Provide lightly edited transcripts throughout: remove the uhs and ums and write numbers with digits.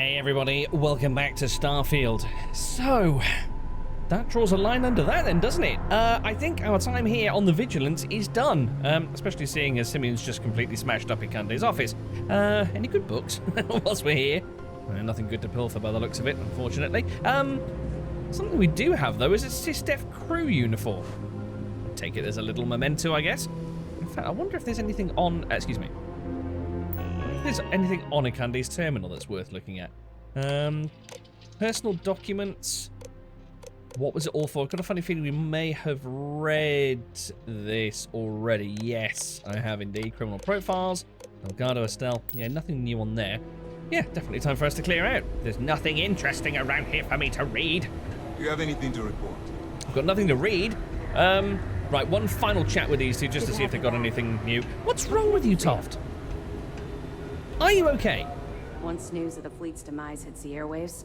Hey everybody, welcome back to Starfield. So, that draws a line under that then, doesn't it? I think our time here on the Vigilance is done, especially seeing as Simeon's just completely smashed up Ikande's office. Any good books whilst we're here? Nothing good to pilfer by the looks of it, unfortunately. Something we do have, though, is a SysDef crew uniform. Take it as a little memento, I guess. In fact, I wonder if there's anything on... excuse me. If there's anything on Ikande's terminal that's worth looking at. Personal documents. What was it all for? I've got a funny feeling we may have read this already. Yes, I have indeed. Criminal profiles. Elgato Astral. Yeah, nothing new on there. Yeah, definitely time for us to clear out. There's nothing interesting around here for me to read. Do you have anything to report? I've got nothing to read. Right, one final chat with these two just to see if they've got anything new. What's wrong with you, Toft? Are you okay? Once news of the fleet's demise hits the airwaves,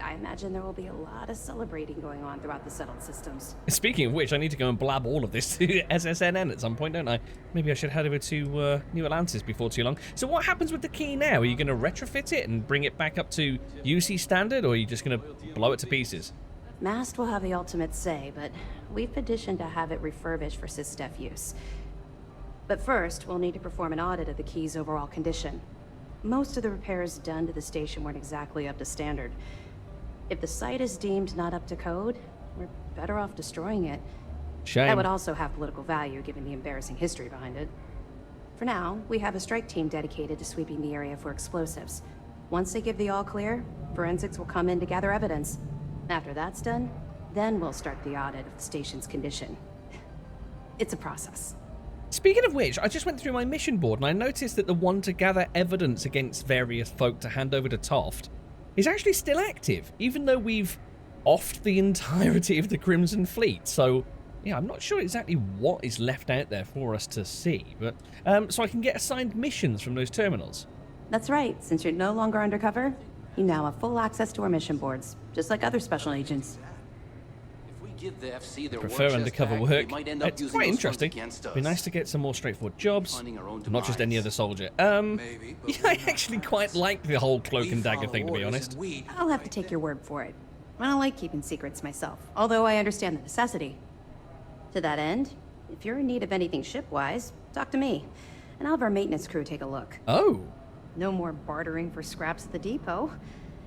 I imagine there will be a lot of celebrating going on throughout the settled systems. Speaking of which, I need to go and blab all of this to SSNN at some point, don't I? Maybe I should head over to New Atlantis before too long. So what happens with the key now? Are you going to retrofit it and bring it back up to UC standard, or are you just going to blow it to pieces? Mast will have the ultimate say, but we've petitioned to have it refurbished for SysDef use. But first, we'll need to perform an audit of the key's overall condition. Most of the repairs done to the station weren't exactly up to standard. If the site is deemed not up to code, we're better off destroying it. Shame. That would also have political value given the embarrassing history behind it. For now, we have a strike team dedicated to sweeping the area for explosives. Once they give the all clear, forensics will come in to gather evidence. After that's done, then we'll start the audit of the station's condition. It's a process. Speaking of which, I just went through my mission board and I noticed that the one to gather evidence against various folk to hand over to Toft is actually still active, even though we've offed the entirety of the Crimson Fleet. So, yeah, I'm not sure exactly what is left out there for us to see, but so I can get assigned missions from those terminals. That's right. Since you're no longer undercover, you now have full access to our mission boards, just like other special agents. Give the FC their Prefer undercover work. It's quite interesting. Be Be nice to get some more straightforward jobs, not just any other soldier. Yeah, I actually quite like the whole cloak and dagger thing, to be honest. I'll have to take your word for it. I don't like keeping secrets myself, although I understand the necessity. To that end, if you're in need of anything ship-wise, talk to me, and I'll have our maintenance crew take a look. Oh. No more bartering for scraps at the depot.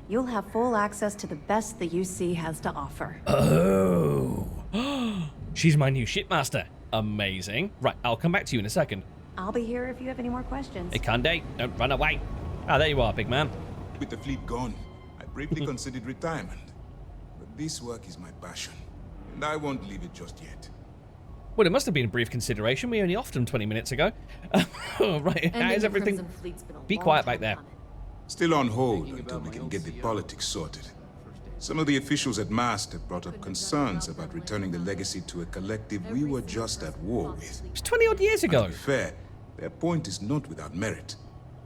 You'll have full access to the best the UC has to offer. Oh. She's my new shipmaster. Amazing. Right, I'll come back to you in a second. I'll be here if you have any more questions. Ikande, don't run away. Ah, there you are, big man. With the fleet gone, I briefly considered retirement. But this work is my passion, and I won't leave it just yet. Well, it must have been a brief consideration. We only offed him 20 minutes ago. Right, how is everything? Be quiet back there. Still on hold until we can get the politics sorted. Some of the officials at Mast have brought up concerns about returning the legacy to a collective we were just at war with. It was 20 odd years ago. To be fair, their point is not without merit.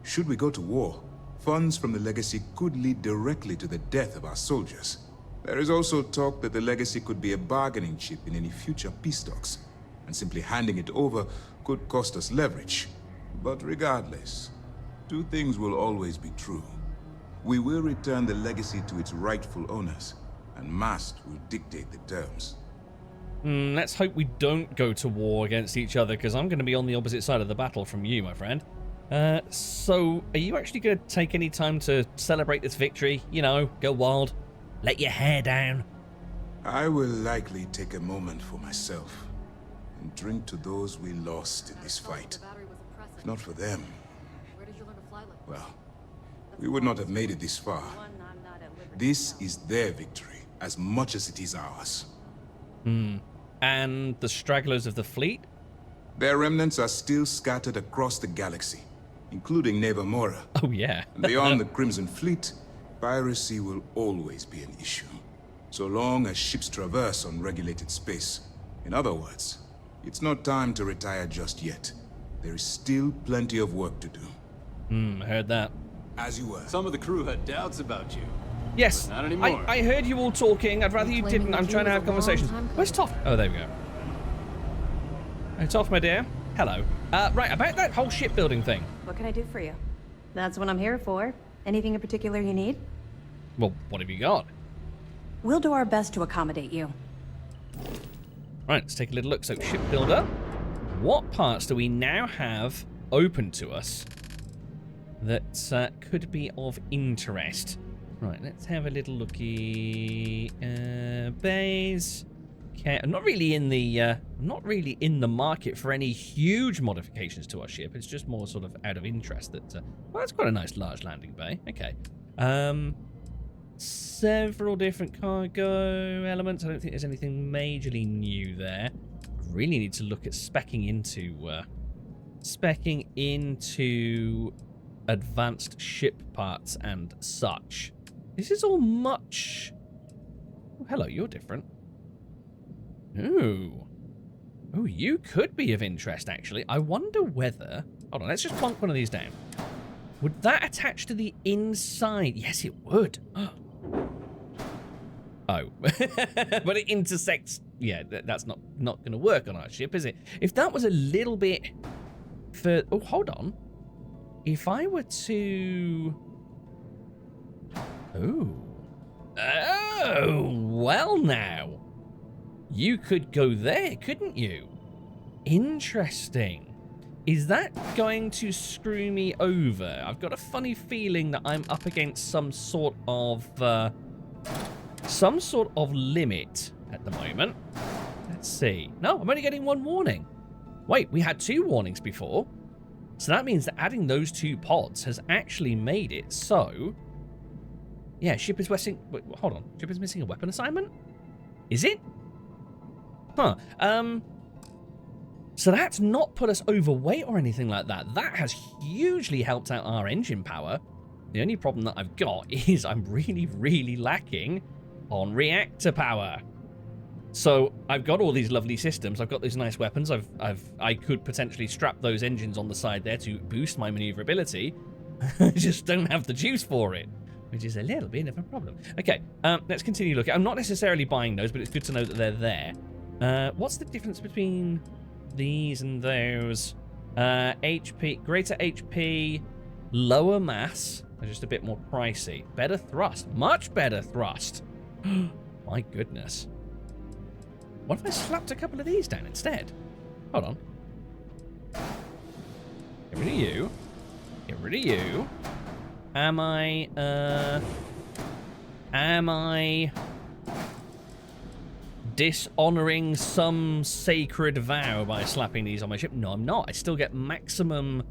Should we go to war, funds from the legacy could lead directly to the death of our soldiers. There is also talk that the legacy could be a bargaining chip in any future peace talks, and simply handing it over could cost us leverage. But regardless, two things will always be true. We will return the legacy to its rightful owners, and Mast will dictate the terms. Let's hope we don't go to war against each other, because I'm going to be on the opposite side of the battle from you, my friend. So, are you actually going to take any time to celebrate this victory? You know, go wild, let your hair down? I will likely take a moment for myself, and drink to those we lost in this fight. If not for them, well, we would not have made it this far. This is their victory, as much as it is ours. And the stragglers of the fleet? Their remnants are still scattered across the galaxy, including Nevermora. Oh, yeah. And beyond the Crimson Fleet, piracy will always be an issue, so long as ships traverse unregulated space. In other words, it's not time to retire just yet. There is still plenty of work to do. I heard that. As you were. Some of the crew had doubts about you. Yes, Not anymore. I heard you all talking. I'd rather you didn't. I'm trying to have conversations. Where's Toft? Oh, there we go. Hey, Toft, my dear. Hello. Right, about that whole shipbuilding thing. What can I do for you? That's what I'm here for. Anything in particular you need? Well, what have you got? We'll do our best to accommodate you. Right, let's take a little look. So, shipbuilder. What parts do we now have open to us that could be of interest? Right, let's have a little looky. Bays. Okay, I'm not really in the market for any huge modifications to our ship. It's just more sort of out of interest that. Well, it's quite a nice large landing bay. Okay. Several different cargo elements. I don't think there's anything majorly new there. I really need to look at specking into advanced ship parts and such. This is all much. Oh, hello, you're different. Ooh. Oh, you could be of interest, actually. I wonder whether... Hold on, let's just plonk one of these down. Would that attach to the inside? Yes, it would. Oh. But it intersects... Yeah, that's not going to work on our ship, is it? If that was a little bit... Oh, hold on. If I were to... Oh. Oh, well now. You could go there, couldn't you? Interesting. Is that going to screw me over? I've got a funny feeling that I'm up against some sort of limit at the moment. Let's see. No, I'm only getting one warning. Wait, we had 2 warnings before. So that means that adding those 2 pods has actually made it so... Yeah, ship is missing... Wait, hold on. Ship is missing a weapon assignment? Is it? Huh. So that's not put us overweight or anything like that. That has hugely helped out our engine power. The only problem that I've got is I'm really, really lacking on reactor power. So I've got all these lovely systems. I've got these nice weapons. I could potentially strap those engines on the side there to boost my maneuverability. I just don't have the juice for it, which is a little bit of a problem. Okay, let's continue looking. I'm not necessarily buying those, but it's good to know that they're there. What's the difference between these and those? HP, greater HP, lower mass, are just a bit more pricey. Better thrust, much better thrust. My goodness. What if I slapped a couple of these down instead? Hold on. Get rid of you. Get rid of you. Am I dishonoring some sacred vow by slapping these on my ship? No, I'm not. I still get maximum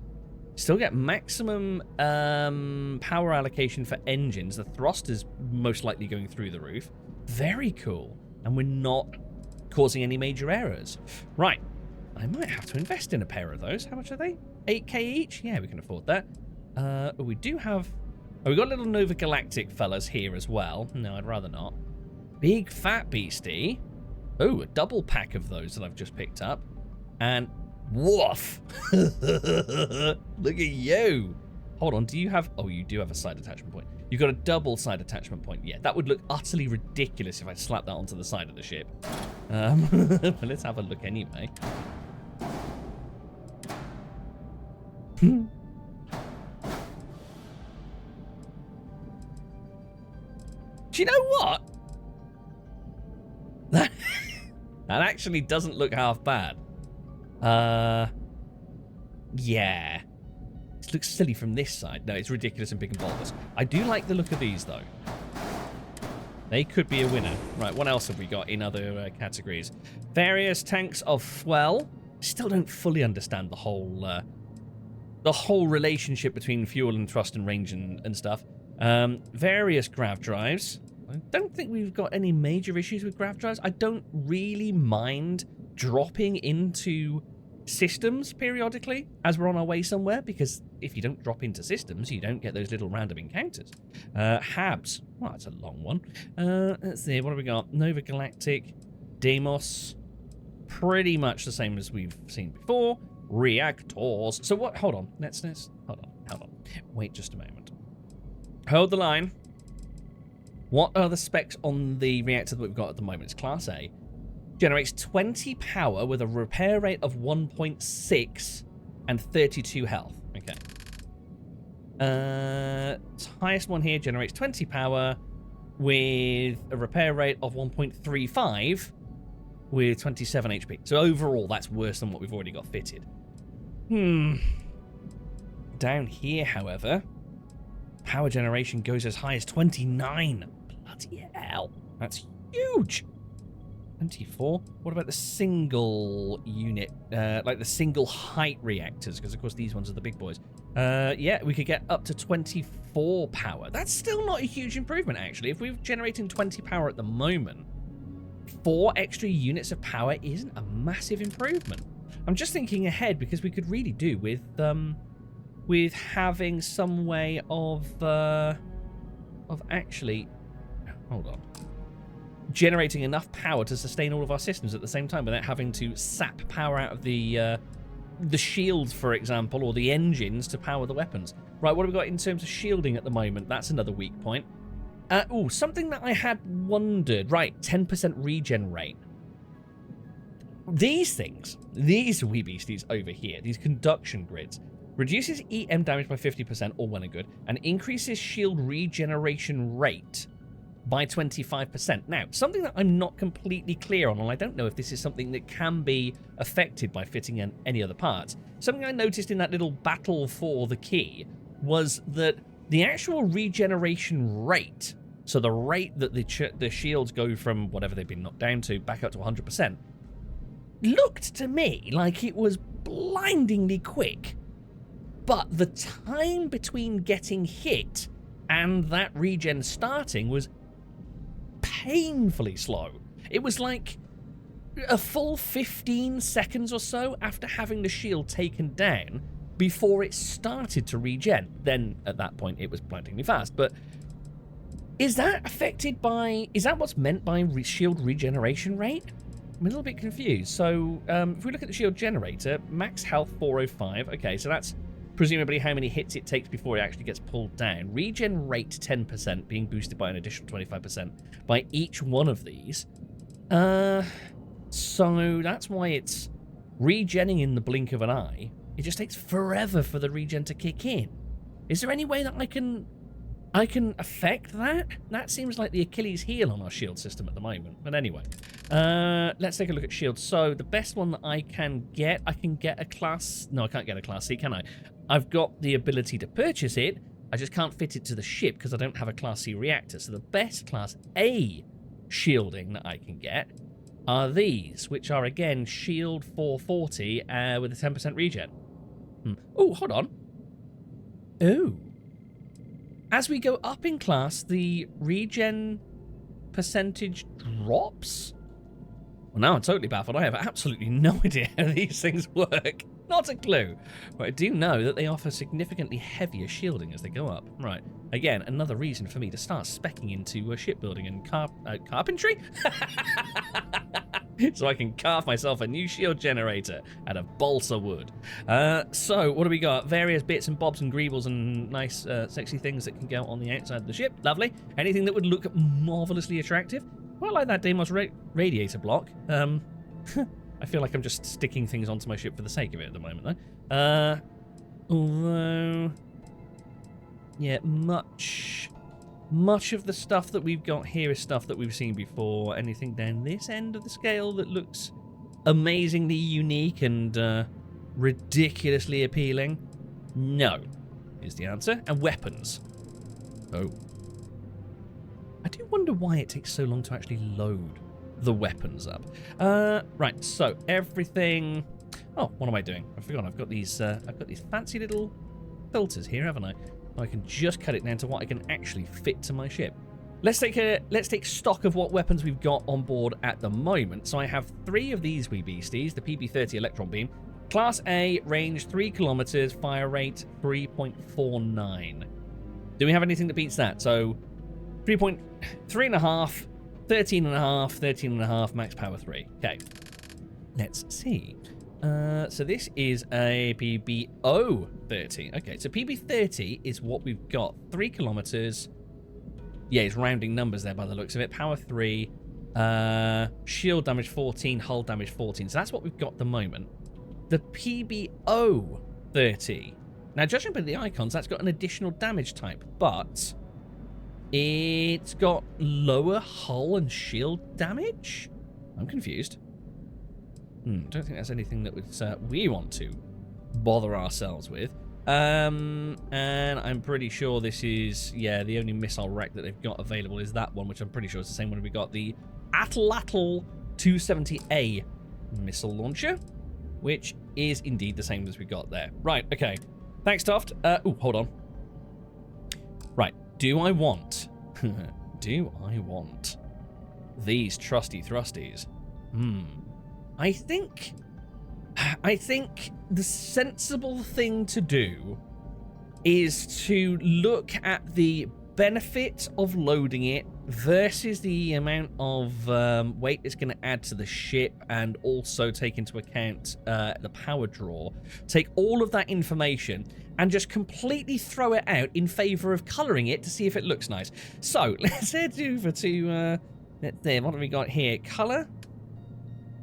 power allocation for engines. The thrust is most likely going through the roof. Very cool. And we're not causing any major errors. Right. I might have to invest in a pair of those. How much are they? 8k each? Yeah, we can afford that. We do have... Oh, we got little Nova Galactic fellas here as well. No, I'd rather not. Big fat beastie. Oh, a double pack of those that I've just picked up. And woof. Look at you. Hold on, do you have... Oh, you do have a side attachment point. You've got a double side attachment point. Yeah, that would look utterly ridiculous if I slapped that onto the side of the ship. But let's have a look anyway. Do you know what? That actually doesn't look half bad. Yeah. It looks silly from this side. No, it's ridiculous and big and bulbous. I do like the look of these, though. They could be a winner. Right, what else have we got in other categories? Various tanks of fuel. Still don't fully understand the whole relationship between fuel and thrust and range and stuff. Various grav drives. I don't think we've got any major issues with grav drives. I don't really mind dropping into systems periodically as we're on our way somewhere, because if you don't drop into systems, you don't get those little random encounters. Habs. Well, that's a long one. Let's see, what have we got? Nova Galactic, Deimos. Pretty much the same as we've seen before. Reactors. So what? Hold on. Let's hold on. Wait just a moment. Hold the line. What are the specs on the reactor that we've got at the moment? It's Class A. Generates 20 power with a repair rate of 1.6 and 32 health. Okay. Highest one here generates 20 power with a repair rate of 1.35 with 27 HP. So overall, that's worse than what we've already got fitted. Down here, however, power generation goes as high as 29. Bloody hell. That's huge. 24. What about the single unit, like the single height reactors? Because, of course, these ones are the big boys. Yeah, we could get up to 24 power. That's still not a huge improvement, actually. If we're generating 20 power at the moment, 4 extra units of power isn't a massive improvement. I'm just thinking ahead because we could really do with having some way of actually, hold on, generating enough power to sustain all of our systems at the same time without having to sap power out of the shields, for example, or the engines to power the weapons. Right, what have we got in terms of shielding at the moment? That's another weak point. Something that I had wondered. Right, 10% regen rate. These things, these wee beasties over here, these conduction grids, reduces EM damage by 50%, all well and good, and increases shield regeneration rate by 25%. Now, something that I'm not completely clear on, and I don't know if this is something that can be affected by fitting in any other parts, something I noticed in that little battle for the key was that the actual regeneration rate, so the rate that the shields go from whatever they've been knocked down to back up to 100%, looked to me like it was blindingly quick. But the time between getting hit and that regen starting was painfully slow. It was like a full 15 seconds or so after having the shield taken down before it started to regen. Then at that point it was blindingly fast. But is that affected by, is that what's meant by shield regeneration rate? I'm a little bit confused. So if we look at the shield generator, max health 405. Okay, so that's presumably how many hits it takes before it actually gets pulled down. Regen rate 10%, being boosted by an additional 25% by each one of these. So that's why it's regenning in the blink of an eye. It just takes forever for the regen to kick in. Is there any way that I can affect that? That seems like the Achilles heel on our shield system at the moment. But anyway, let's take a look at shields. So the best one that I can get a class... No, I can't get a class C, can I? I've got the ability to purchase it. I just can't fit it to the ship because I don't have a class C reactor. So the best class A shielding that I can get are these, which are, again, shield 440 with a 10% regen. Oh, hold on. Oh. As we go up in class, the regen percentage drops? Well, now I'm totally baffled. I have absolutely no idea how these things work. Not a clue. But I do know that they offer significantly heavier shielding as they go up. Right. Again, another reason for me to start speccing into shipbuilding and carpentry? So I can carve myself a new shield generator out of balsa wood. So, what do we got? Various bits and bobs and greebles and nice, sexy things that can go on the outside of the ship. Lovely. Anything that would look marvelously attractive. Quite like that Deimos radiator block. I feel like I'm just sticking things onto my ship for the sake of it at the moment, though. Although... yeah, much of the stuff that we've got here is stuff that we've seen before. Anything down this end of the scale that looks amazingly unique and ridiculously appealing? No, is the answer. And weapons. Oh. I do wonder why it takes so long to actually load the weapons up. Right, so everything... Oh, what am I doing? I forgot I've got these fancy little filters here, haven't I? I can just cut it down to what I can actually fit to my ship. Let's take stock of what weapons we've got on board at the moment. So I have 3 of these wee beasties, the PB-30 electron beam, class A, range 3 kilometers, fire rate 3.49. Do we have anything that beats that? So 3.5, 13.5, 13.5, max power 3. Okay, let's see. So this is a PB-030. Okay, so PB-30 is what we've got. 3 kilometers. Yeah, it's rounding numbers there by the looks of it. Power 3. Shield damage 14, hull damage 14. So that's what we've got at the moment. The PB-030 Now, judging by the icons, that's got an additional damage type, but it's got lower hull and shield damage? I'm confused. Don't think that's anything that we want to bother ourselves with. And I'm pretty sure this is, yeah, the only missile rack that they've got available is that one, which I'm pretty sure is the same one we got, the Atlatl 270A missile launcher, which is indeed the same as we got there. Right, okay. Thanks, Toft. Oh, hold on. Right, do I want these trusty thrusties? I think the sensible thing to do is to look at the benefit of loading it versus the amount of weight it's going to add to the ship, and also take into account the power draw. Take all of that information and just completely throw it out in favor of coloring it to see if it looks nice. So let's head over to what have we got here? Color.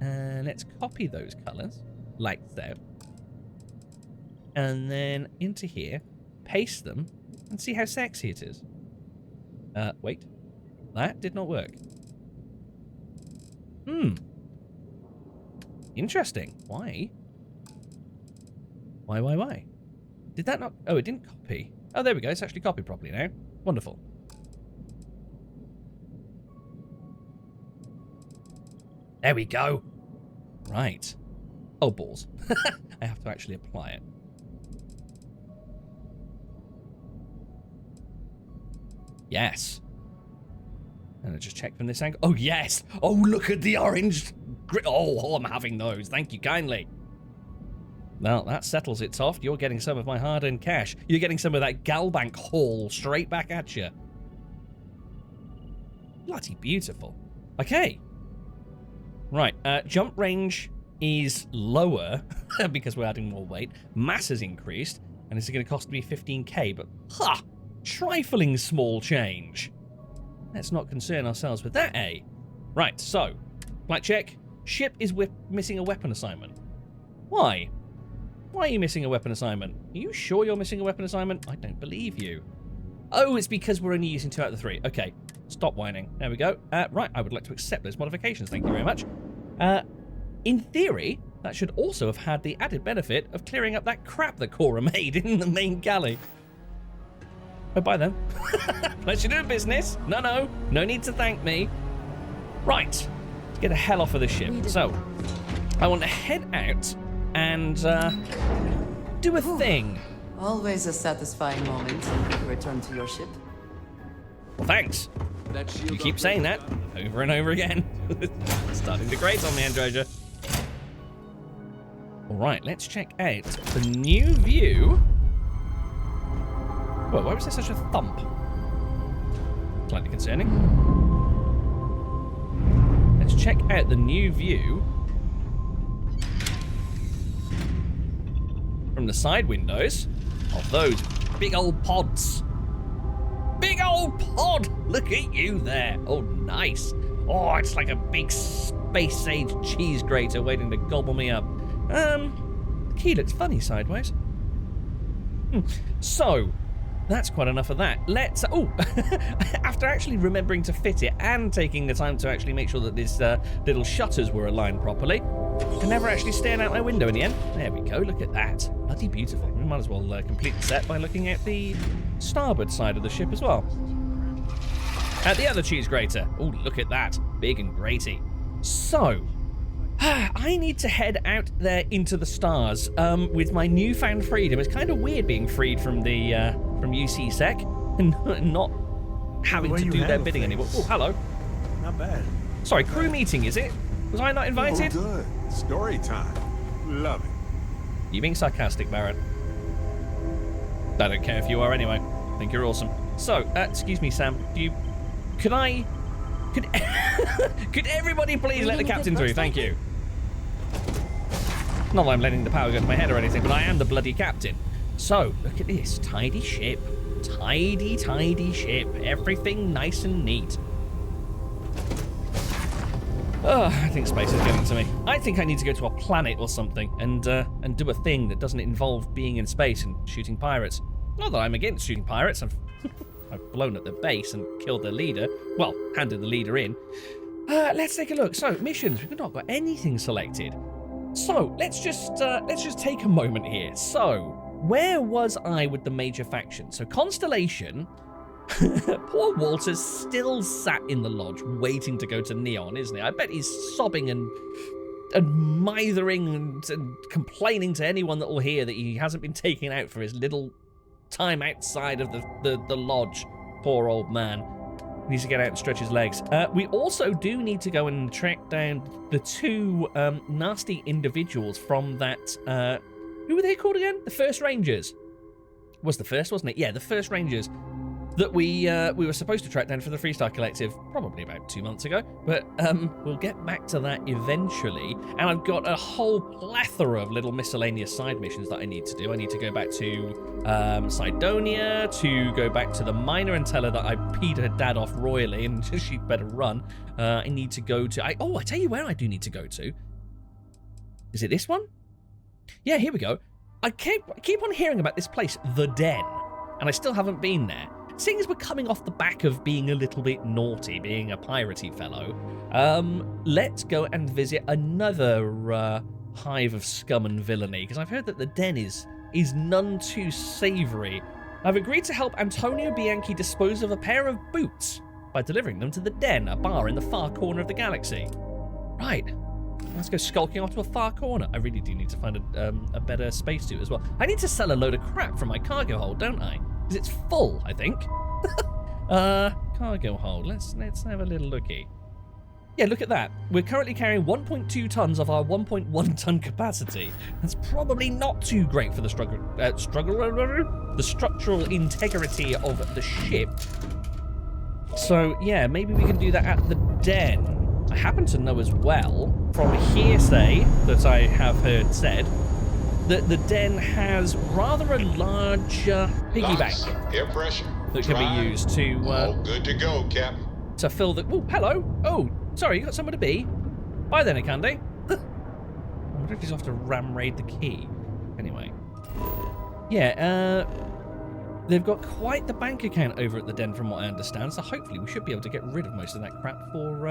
Let's copy those colors like so, and then into here, paste them, and see how sexy it is. Wait, that did not work. Interesting. Why? Why? Did that not? Oh, it didn't copy. Oh, there we go. It's actually copied properly now. Wonderful. There we go. Right. Oh, balls. I have to actually apply it. Yes. And I just check from this angle. Oh, yes. Oh, look at the orange. Oh, I'm having those. Thank you kindly. Well, that settles it, Toft. You're getting some of my hard-earned cash. You're getting some of that Galbank haul straight back at you. Bloody beautiful. Okay. Right. Jump range is lower because we're adding more weight. Mass has increased, and it's going to cost me 15k, but trifling small change. Let's not concern ourselves with that, eh? Right, so, black check. Ship is missing a weapon assignment. Why? Why are you missing a weapon assignment? Are you sure you're missing a weapon assignment? I don't believe you. Oh, it's because we're only using 2 out of the 3. Okay, stop whining. There we go. Right, I would like to accept those modifications. Thank you very much. In theory, that should also have had the added benefit of clearing up that crap that Cora made in the main galley. Oh, bye then. Pleasure doing business. No need to thank me. Right, let's get the hell off of the ship. So, I want to head out and do a thing. Always a satisfying moment to return to your ship. Well, thanks. You keep saying that over and over again. Starting to grate on me, Andreja. Alright, let's check out the new view. Whoa, why was there such a thump? Slightly concerning. Let's check out the new view from the side windows of those big old pods. Big old pod! Look at you there. Oh, nice. Oh, it's like a big space-age cheese grater waiting to gobble me up. The key looks funny sideways. So, that's quite enough of that. Let's... Oh, after actually remembering to fit it and taking the time to actually make sure that these little shutters were aligned properly, I never actually stared out my window in the end. There we go, look at that. Bloody beautiful. We might as well complete the set by looking at the starboard side of the ship as well. At the other cheese grater. Oh, look at that. Big and graty. So, I need to head out there into the stars with my newfound freedom. It's kind of weird being freed from the from UC Sec and not having to do their bidding anymore. Oh, hello. Not bad. Sorry, crew meeting, is it? Was I not invited? Oh, good. Story time. Love it. You being sarcastic, Baron? I don't care if you are anyway. I think you're awesome. So, excuse me, Sam. Could everybody please let the captain through? Thank you. Not that I'm letting the power go to my head or anything, but I am the bloody captain. So, look at this. Tidy ship. Tidy ship. Everything nice and neat. I think space is getting to me. I think I need to go to a planet or something and do a thing that doesn't involve being in space and shooting pirates. Not that I'm against shooting pirates. I've blown up their base and killed their leader. Well, handed the leader in. Let's take a look. So, missions. We've not got anything selected. So, let's just take a moment here. So, where was I with the major faction? So, Constellation. Poor Walter's still sat in the lodge waiting to go to Neon, isn't he? I bet he's sobbing and mithering and complaining to anyone that will hear that he hasn't been taken out for his little time outside of the lodge. Poor old man. He needs to get out and stretch his legs. We also do need to go and track down the two nasty individuals from that... who were they called again? The First Rangers. Was the first, wasn't it? Yeah, the First Rangers that we were supposed to track down for the Freestar Collective probably about 2 months ago, but we'll get back to that eventually. And I've got a whole plethora of little miscellaneous side missions that I need to do. I need to go back to Cydonia, to go back to the miner and tell her that I peed her dad off royally and she'd better run. I need to go to... I tell you where I do need to go to. Is it this one? Yeah, here we go. I keep on hearing about this place, The Den, and I still haven't been there. Seeing as we're coming off the back of being a little bit naughty, being a piratey fellow, let's go and visit another hive of scum and villainy, because I've heard that the Den is none too savoury. I've agreed to help Antonio Bianchi dispose of a pair of boots by delivering them to the Den, a bar in the far corner of the galaxy. Right. Let's go skulking off to a far corner. I really do need to find a better spacesuit as well. I need to sell a load of crap from my cargo hold, don't I? Because it's full, I think. Cargo hold. Let's have a little looky. Yeah, look at that. We're currently carrying 1.2 tons of our 1.1 ton capacity. That's probably not too great for the structural integrity of the ship. So yeah, maybe we can do that at the Den. I happen to know as well, from hearsay that I have heard said, that the Den has rather a large piggy bank air pressure that can be used to... all good to go, Captain. To fill the... Oh, hello. Oh, sorry, you got somewhere to be. Bye then, Akande. I wonder if he's off to ram raid the key. Anyway. Yeah, they've got quite the bank account over at the Den from what I understand, so hopefully we should be able to get rid of most of that crap for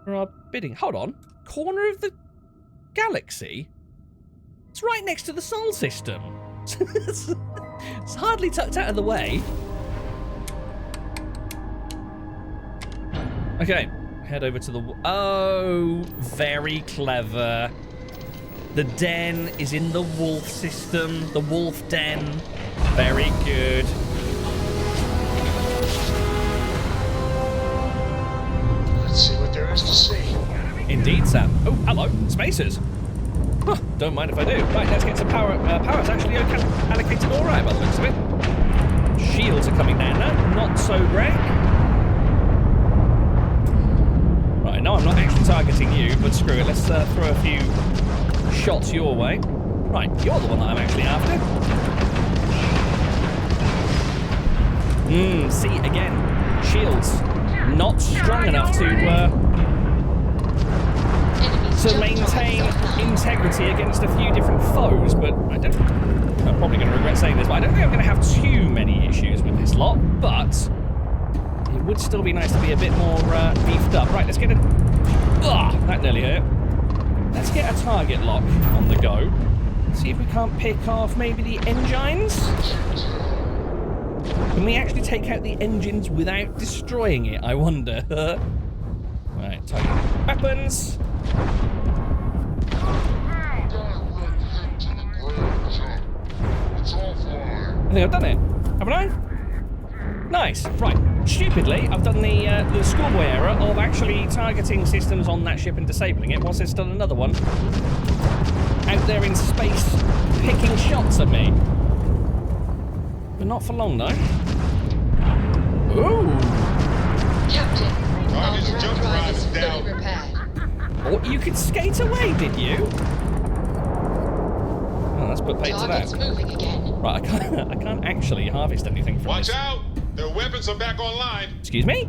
our bidding. Hold on. Corner of the galaxy? It's right next to the Sol system. It's hardly tucked out of the way. Okay, head over to the... Oh, very clever. The Den is in the Wolf system. The Wolf Den. Very good. Let's see what there is to see. Indeed, Sam. Oh, hello. Spacers. Huh, don't mind if I do. Right, let's get some power. Power's actually allocated all right by the looks of it. Shields are coming down now. Not so great. Right, no, I'm not actually targeting you, but screw it. Let's throw a few shots your way. Right, you're the one that I'm actually after. See, again, shields not strong enough to maintain integrity against a few different foes, but I'm probably going to regret saying this, but I don't think I'm going to have too many issues with this lot, but it would still be nice to be a bit more beefed up. Right, let's get that nearly hurt. Let's get a target lock on the go. See if we can't pick off maybe the engines. Can we actually take out the engines without destroying it, I wonder? Right, target weapons. I think I've done it. Haven't I? Nice. Right. Stupidly, I've done the schoolboy error of actually targeting systems on that ship and disabling it, whilst there's still another one out there in space picking shots at me. But not for long, though. Ooh. Captain, Target's jump drive is down. Oh, you could skate away, did you? Oh, let's put paid to that. Moving again. Right, I can't actually harvest anything from Watch this. out! Their weapons are back online. Excuse me?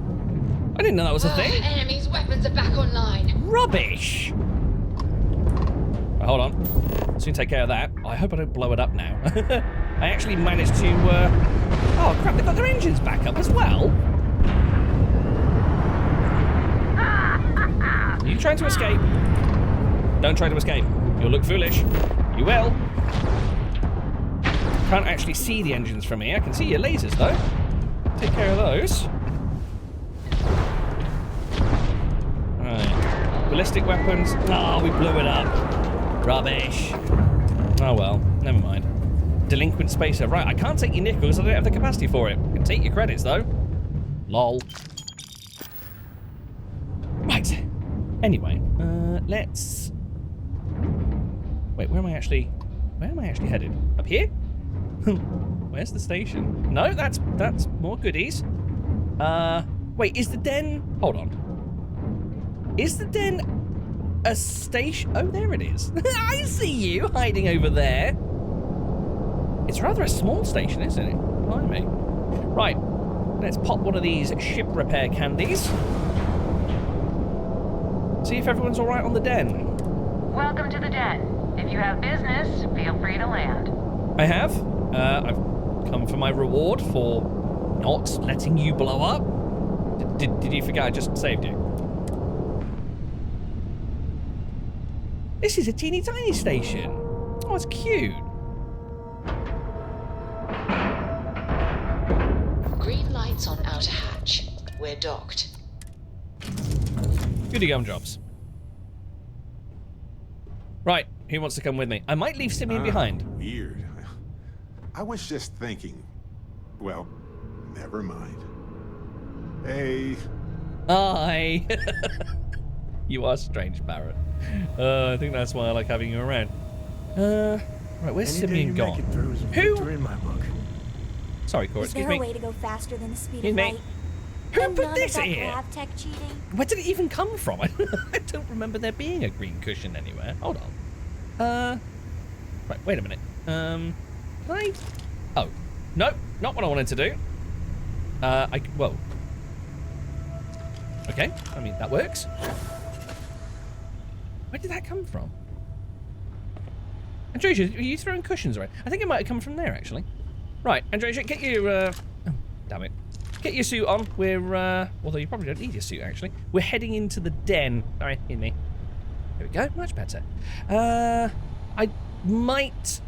I didn't know that was a thing. Enemy's weapons are back online. Rubbish. Right, hold on. Soon take care of that. I hope I don't blow it up now. I actually managed to... Oh, crap, they've got their engines back up as well. Are you trying to escape? Don't try to escape. You'll look foolish. You will. Can't actually see the engines from here. I can see your lasers, though. Take care of those. Right. Ballistic weapons. Oh, we blew it up. Rubbish. Oh, well. Never mind. Delinquent spacer. Right, I can't take your nickel because I don't have the capacity for it. I can take your credits, though. Lol. Right. Anyway, let's... Wait, where am I actually headed? Up here? Where's the station? No, that's more goodies. Wait, is the den... Hold on. Is the den a station? Oh, there it is. I see you hiding over there. It's rather a small station, isn't it? Blimey. Right, let's pop one of these ship repair candies. See if everyone's all right on the den. Welcome to the den. If you have business, feel free to land. I have. I've come for my reward for not letting you blow up. Did you forget I just saved you? This is a teeny tiny station. Oh, it's cute. Green lights on outer hatch. We're docked. Goody gum jobs. Right, who wants to come with me? I might leave Simeon behind. Weird. I was just thinking. Well, never mind. Hey. Hi. You are strange, Barrett. I think that's why I like having you around. Right, where's Simeon gone? Who? In my book. Sorry, Cora, Is excuse there me. a way to go faster than the speed Excuse of me. light? Who And put none this of that here? lab tech cheating? Where did it even come from? I don't remember there being a green cushion anywhere. Hold on. Right, wait a minute. Can I? Oh, no, not what I wanted to do. Whoa. Okay, I mean, that works. Where did that come from? Andreja, are you throwing cushions around? I think it might have come from there, actually. Right, Andreja, get your, oh, damn it. Get your suit on. We're, although you probably don't need your suit, actually. We're heading into the den. Sorry, in me. There we go, much better. I might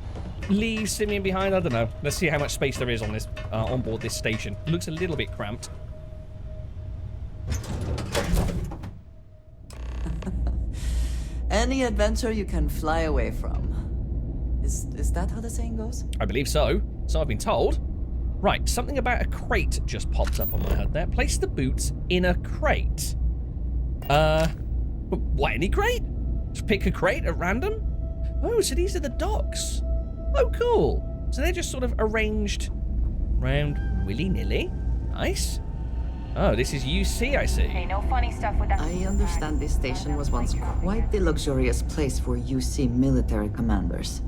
leave Simeon behind, I don't know. Let's see how much space there is on this, on board this station. It looks a little bit cramped. Any adventure you can fly away from. Is that how the saying goes? I believe so. So I've been told. Right, something about a crate just popped up on my HUD there. Place the boots in a crate. What, any crate? Just pick a crate at random? Oh, so these are the docks. Oh, cool. So they're just sort of arranged round willy-nilly. Nice. Oh, this is UC, I see. Hey, no funny stuff with that. I understand this station was once quite the luxurious place for UC military commanders.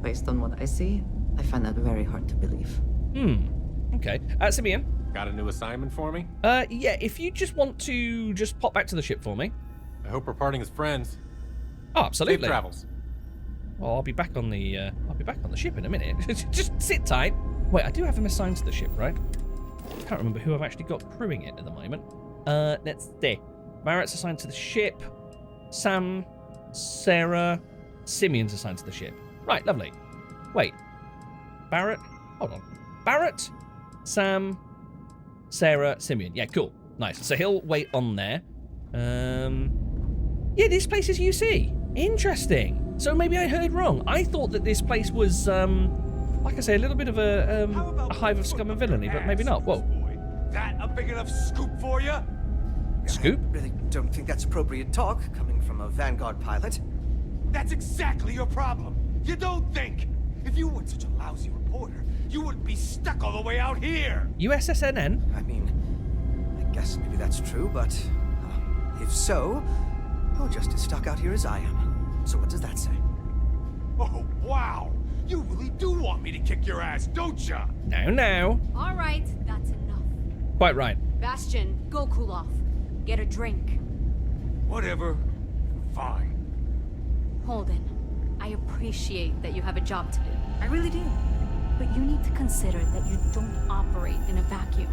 Based on what I see, I find that very hard to believe. Okay. Simeon? Got a new assignment for me? Yeah, if you just want to just pop back to the ship for me. I hope we're parting as friends. Oh, absolutely. Safe travels. Well, I'll be back on the ship in a minute. Just sit tight. Wait, I do have him assigned to the ship, right? I can't remember who I've actually got crewing it at the moment. Let's see. Barrett's assigned to the ship. Sam, Sarah, Simeon's assigned to the ship. Right, lovely. Wait. Barrett? Hold on. Barrett, Sam, Sarah, Simeon. Yeah, cool. Nice. So he'll wait on there. Yeah, this place is UC. Interesting. So maybe I heard wrong. I thought that this place was, like I say, a little bit of a hive of scum and villainy, but maybe not. Whoa. That a big enough scoop for you? Scoop? I really don't think that's appropriate talk coming from a Vanguard pilot. That's exactly your problem. You don't think. If you weren't such a lousy reporter, you wouldn't be stuck all the way out here. SSNN? I mean, I guess maybe that's true, but if so, you're just as stuck out here as I am. So what does that say? Oh, wow. You really do want me to kick your ass, don't ya? No. All right, that's enough. Quite right. Bastion, go cool off. get a drink. Whatever. Fine. Holden, I appreciate that you have a job to do. I really do. But you need to consider that you don't operate in a vacuum.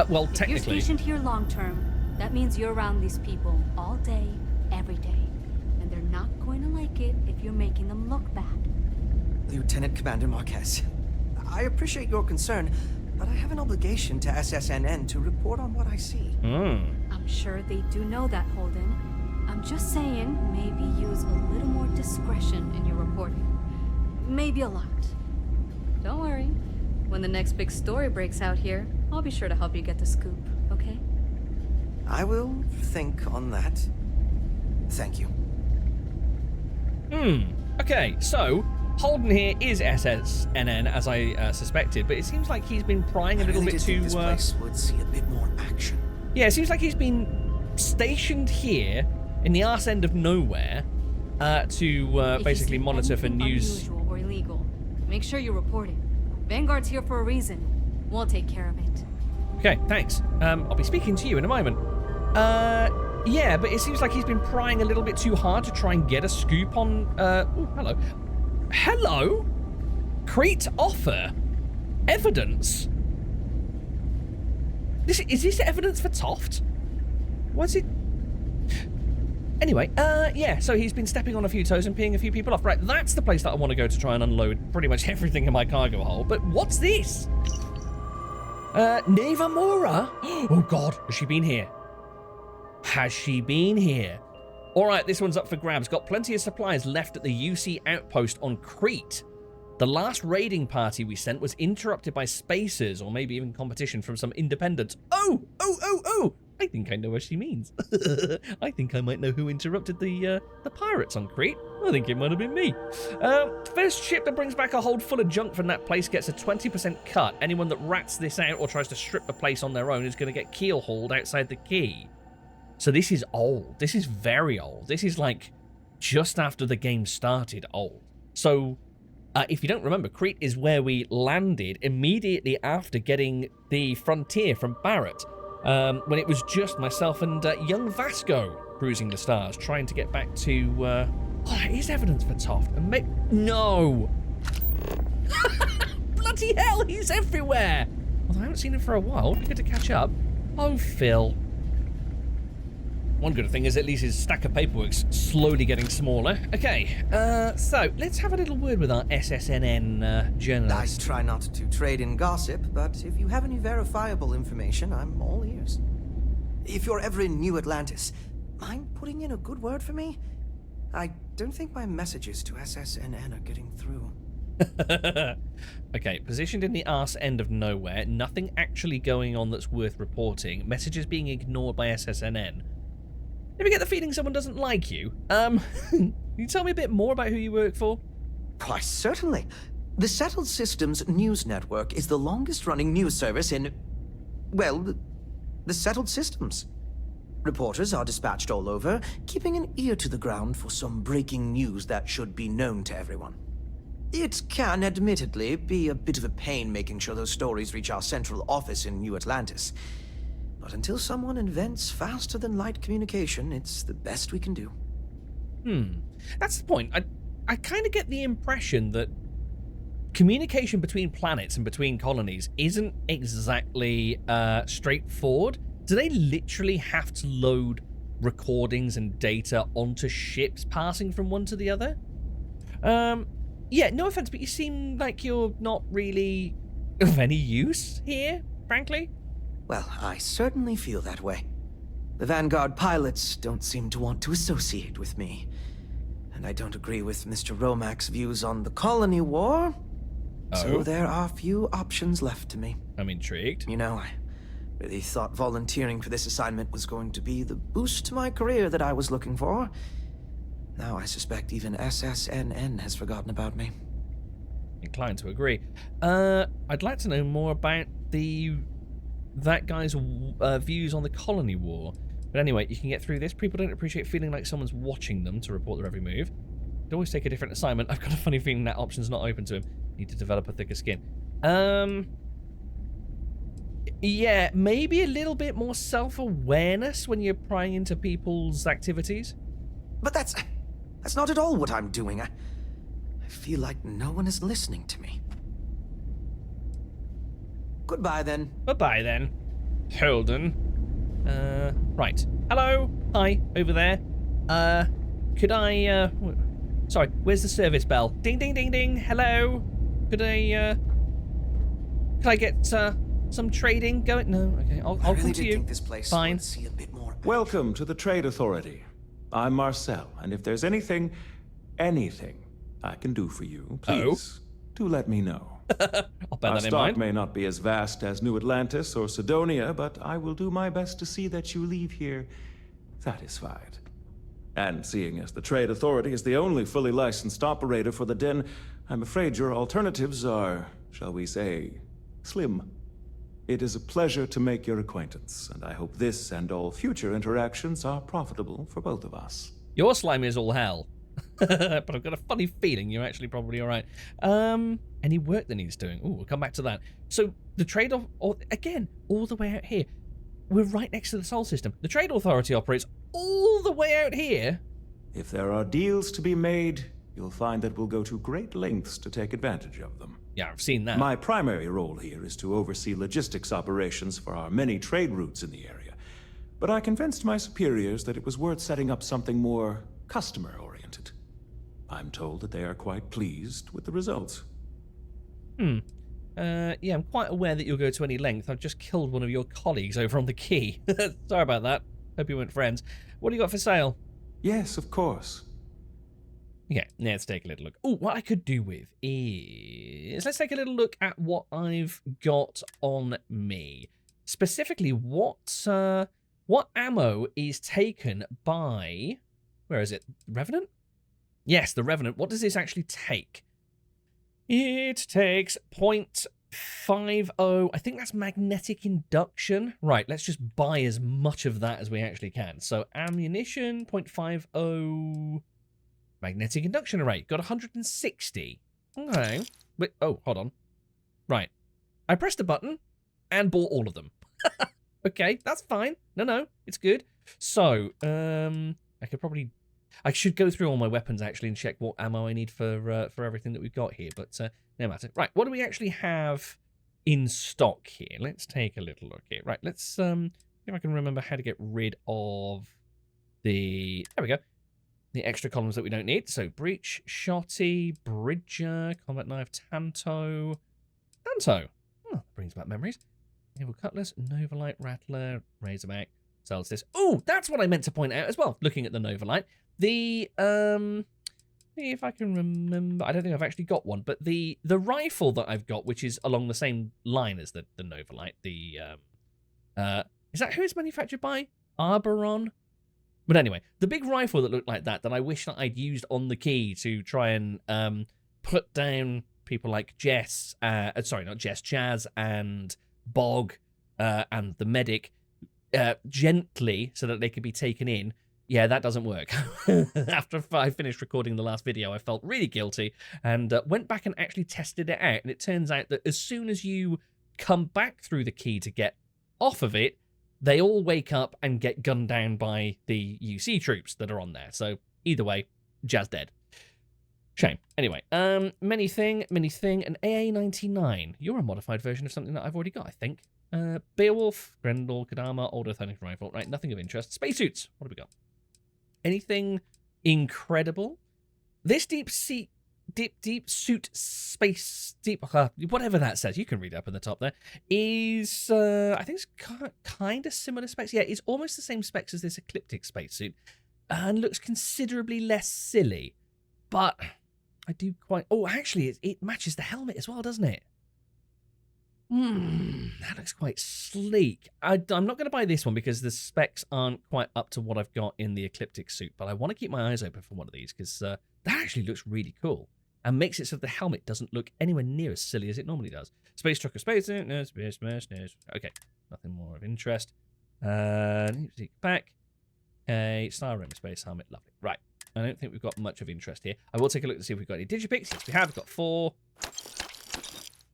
Well, If technically. you're stationed here long term, that means you're around these people all day, every day. And they're not going to like it if you're making them look bad. Lieutenant Commander Marquez, I appreciate your concern, but I have an obligation to SSNN to report on what I see. I'm sure they do know that, Holden. I'm just saying, maybe use a little more discretion in your reporting. Maybe a lot. Don't worry. When the next big story breaks out here, I'll be sure to help you get the scoop, okay? I will think on that. Thank you. Okay, so Holden here is SSNN, as I suspected, but it seems like he's been prying a little bit too. This place would see a bit more action. Yeah, it seems like he's been stationed here in the arse end of nowhere to basically monitor for news. Unusual or illegal, make sure you report it. Vanguard's here for a reason. We'll take care of it. Okay, thanks. I'll be speaking to you in a moment. Yeah, but it seems like he's been prying a little bit too hard to try and get a scoop on. Oh, hello. Hello? Crete offer evidence. Is this evidence for Toft? What's it? Anyway, yeah, so he's been stepping on a few toes and peeing a few people off. Right, that's the place that I want to go to try and unload pretty much everything in my cargo hold. But what's this? Neva Mora? Oh, God, has she been here? Has she been here? All right, this one's up for grabs. Got plenty of supplies left at the UC outpost on Crete. The last raiding party we sent was interrupted by spacers, or maybe even competition from some independents. Oh! I think I know what she means. I think I might know who interrupted the pirates on Crete. I think it might have been me. First ship that brings back a hold full of junk from that place gets a 20% cut. Anyone that rats this out or tries to strip the place on their own is going to get keel hauled outside the quay. So this is old. This is very old. This is like just after the game started old. So if you don't remember, Crete is where we landed immediately after getting the frontier from Barrett. When it was just myself and young Vasco cruising the stars, trying to get back to... oh, that is evidence for Toft. No! Bloody hell, he's everywhere! Although I haven't seen him for a while. Good to catch up. Oh, Phil. One good thing is at least his stack of paperwork's slowly getting smaller. Okay, so let's have a little word with our SSNN journalist. I try not to trade in gossip, but if you have any verifiable information, I'm all ears. If you're ever in New Atlantis, mind putting in a good word for me? I don't think my messages to SSNN are getting through. Okay, positioned in the arse end of nowhere, nothing actually going on that's worth reporting, messages being ignored by SSNN. Ever get the feeling someone doesn't like you? Can you tell me a bit more about who you work for? Why, certainly. The Settled Systems News Network is the longest-running news service in... well, the Settled Systems. Reporters are dispatched all over, keeping an ear to the ground for some breaking news that should be known to everyone. It can, admittedly, be a bit of a pain making sure those stories reach our central office in New Atlantis. But until someone invents faster-than-light communication, it's the best we can do. That's the point. I kind of get the impression that communication between planets and between colonies isn't exactly straightforward. Do they literally have to load recordings and data onto ships passing from one to the other? Yeah, no offense, but you seem like you're not really of any use here, frankly. Well, I certainly feel that way. The Vanguard pilots don't seem to want to associate with me. And I don't agree with Mr. Romack's views on the colony war. So there are few options left to me. I'm intrigued. You know, I really thought volunteering for this assignment was going to be the boost to my career that I was looking for. Now I suspect even SSNN has forgotten about me. Inclined to agree. I'd like to know more about that guy's views on the colony war. But anyway, you can get through this. People don't appreciate feeling like someone's watching them to report their every move. They always take a different assignment. I've got a funny feeling that option's not open to him. Need to develop a thicker skin. Yeah, maybe a little bit more self-awareness when you're prying into people's activities. But that's not at all what I'm doing. I feel like no one is listening to me. Goodbye, then. Bye-bye, then. Holden. Right. Hello. Hi, over there. Could I, sorry, where's the service bell? Ding, ding, ding, ding. Hello. Could I get, some trading going? No, okay, I'll come to you. Think this place Fine. would see a bit more action. Welcome to the Trade Authority. I'm Marcel, and if there's anything I can do for you, please do let me know. I'll bear Our that in stock mind. may not be as vast as New Atlantis or Sidonia, but I will do my best to see that you leave here satisfied. And seeing as the Trade Authority is the only fully licensed operator for the Den, I'm afraid your alternatives are, shall we say, slim. It is a pleasure to make your acquaintance, and I hope this and all future interactions are profitable for both of us. Your slime is all hell. But I've got a funny feeling you're actually probably all right. Any work that needs doing? Ooh, we'll come back to that. So the trade again, all the way out here. We're right next to the Sol system. The Trade Authority operates all the way out here. If there are deals to be made, you'll find that we'll go to great lengths to take advantage of them. Yeah, I've seen that. My primary role here is to oversee logistics operations for our many trade routes in the area. But I convinced my superiors that it was worth setting up something more customer-oriented. I'm told that they are quite pleased with the results. Yeah, I'm quite aware that you'll go to any length. I've just killed one of your colleagues over on the quay. Sorry about that. Hope you weren't friends. What do you got for sale? Yes, of course. Yeah, let's take a little look. Oh, what I could do with is... Let's take a little look at what I've got on me. Specifically, what ammo is taken by... Where is it? Revenant? Yes, the Revenant. What does this actually take? It takes 0.50. I think that's magnetic induction. Right, let's just buy as much of that as we actually can. So ammunition, 0.50. Magnetic induction array. Got 160. Okay. Wait, oh, hold on. Right. I pressed a button and bought all of them. Okay, that's fine. No, it's good. So, I should go through all my weapons actually and check what ammo I need for everything that we've got here, but no matter. Right, what do we actually have in stock here? Let's take a little look here. Right, let's see if I can remember how to get rid of the... There we go. The extra columns that we don't need. So, breach, shotty, bridger, combat knife, tanto. Oh, that brings back memories. Naval cutlass, Novalite, rattler, razorback, sells this. Oh, that's what I meant to point out as well, looking at the Novalite. The, see if I can remember. I don't think I've actually got one, but the rifle that I've got, which is along the same line as the Novalite, the, is that who it's manufactured by? Arboron? But anyway, the big rifle that looked like that I wish that I'd used on the key to try and put down people like Jess, sorry, not Jess, Chaz and Bog and the medic gently so that they could be taken in. Yeah, that doesn't work. After I finished recording the last video, I felt really guilty and went back and actually tested it out. And it turns out that as soon as you come back through the key to get off of it, they all wake up and get gunned down by the UC troops that are on there. So either way, Jazz dead. Shame. Anyway, many thing, an AA-99. You're a modified version of something that I've already got, I think. Beowulf, Grendel, Kadama, old Athenic rifle. Right, nothing of interest. Spacesuits. What have we got? Anything incredible? This deep suit space deep whatever that says, you can read it up in the top there, is I think it's kind of similar specs. Yeah, it's almost the same specs as this ecliptic spacesuit and looks considerably less silly, but I do quite... Oh, actually, it matches the helmet as well, doesn't it? That looks quite sleek. I'm not going to buy this one because the specs aren't quite up to what I've got in the ecliptic suit, but I want to keep my eyes open for one of these because that actually looks really cool and makes it so the helmet doesn't look anywhere near as silly as it normally does. Space trucker, spacesuit, no, space. Okay, nothing more of interest. Back. Okay, Star Room space helmet, lovely. Right, I don't think we've got much of interest here. I will take a look to see if we've got any digipicks. Yes, we have. We've got 4.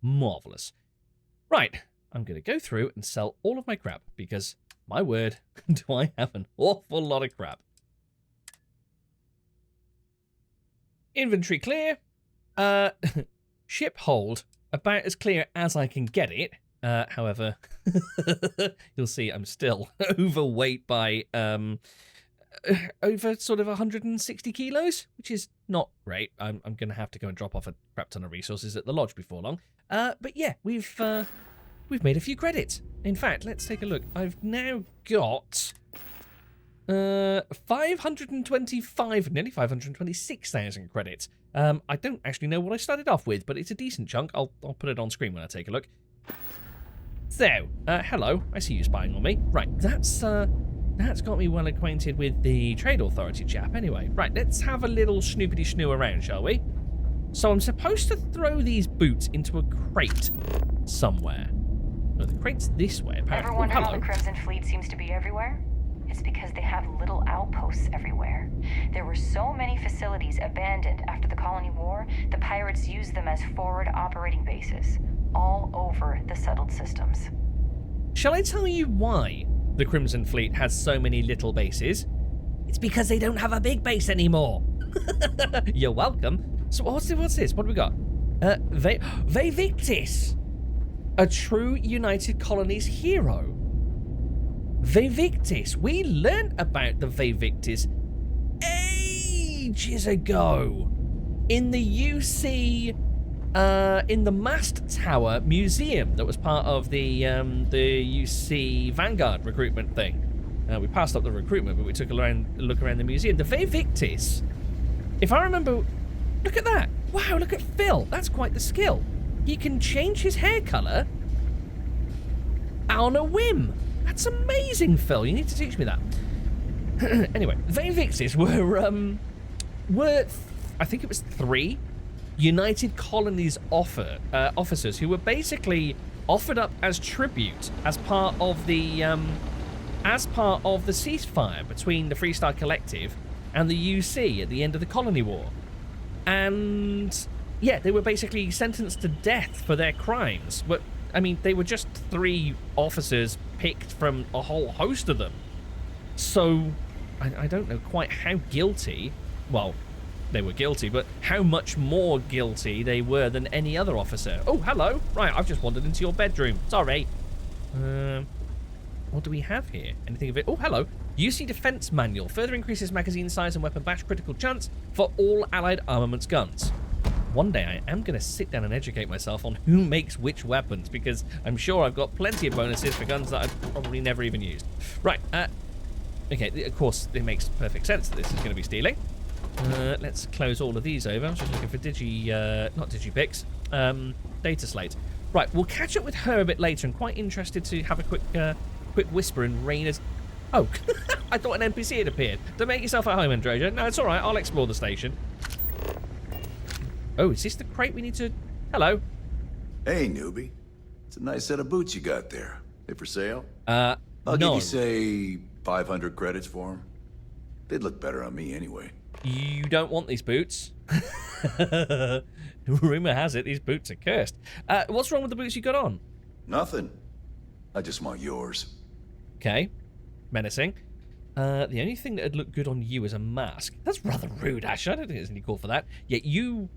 Marvelous. Right, I'm going to go through and sell all of my crap because, my word, do I have an awful lot of crap. Inventory clear. Ship hold, about as clear as I can get it. However, you'll see I'm still overweight by over sort of 160 kilos, which is not great. I'm going to have to go and drop off a crap ton of resources at the lodge before long. But yeah, we've made a few credits. In fact, let's take a look. I've now got 525, nearly 526,000 credits. I don't actually know what I started off with, but it's a decent chunk. I'll put it on screen when I take a look. So, hello. I see you spying on me. Right, that's got me well acquainted with the Trade Authority chap anyway. Right, let's have a little snoopity-snoo around, shall we? So I'm supposed to throw these boots into a crate somewhere. No, the crate's this way, apparently. Ever wonder how the Crimson Fleet seems to be everywhere? It's because they have little outposts everywhere. There were so many facilities abandoned after the Colony War, the pirates used them as forward operating bases, all over the settled systems. Shall I tell you why the Crimson Fleet has so many little bases? It's because they don't have a big base anymore. You're welcome. So what's this? What do we got? Vae Victis. A true United Colonies hero. Vae Victis. We learned about the Vae Victis ages ago in the UC, in the Mast Tower Museum that was part of the UC Vanguard recruitment thing. We passed up the recruitment, but we took a look around the museum. The Vae Victis, if I remember, look at that. Wow, look at Phil. That's quite the skill. He can change his hair colour on a whim. That's amazing, Phil. You need to teach me that. Anyway, Vae Victis were I think it was 3 United Colonies officers who were basically offered up as tribute as part of the ceasefire between the Freestar Collective and the UC at the end of the Colony War. And yeah, they were basically sentenced to death for their crimes. But I mean, they were just 3 officers picked from a whole host of them. So I don't know quite how guilty, well, they were guilty, but how much more guilty they were than any other officer. Oh, hello. Right, I've just wandered into your bedroom. Sorry. What do we have here? Anything of it? Oh, hello. UC Defense Manual. Further increases magazine size and weapon bash critical chance for all allied armaments guns. One day I am going to sit down and educate myself on who makes which weapons, because I'm sure I've got plenty of bonuses for guns that I've probably never even used. Right, okay, of course, it makes perfect sense that this is going to be stealing. Let's close all of these over. I was just looking for not digipics, data slate. Right, we'll catch up with her a bit later. I'm quite interested to have a quick whisper in Raina's... Oh, I thought an NPC had appeared. Don't make yourself at home, Andreja. No, it's all right. I'll explore the station. Oh, is this the crate we need to... Hello. Hey, newbie. It's a nice set of boots you got there. They for sale? I'll give you, say, 500 credits for them. They'd look better on me anyway. You don't want these boots? Rumor has it these boots are cursed. What's wrong with the boots you got on? Nothing. I just want yours. Okay. Menacing. The only thing that would look good on you is a mask. That's rather rude, Ash. I don't think there's any call for that. Yet you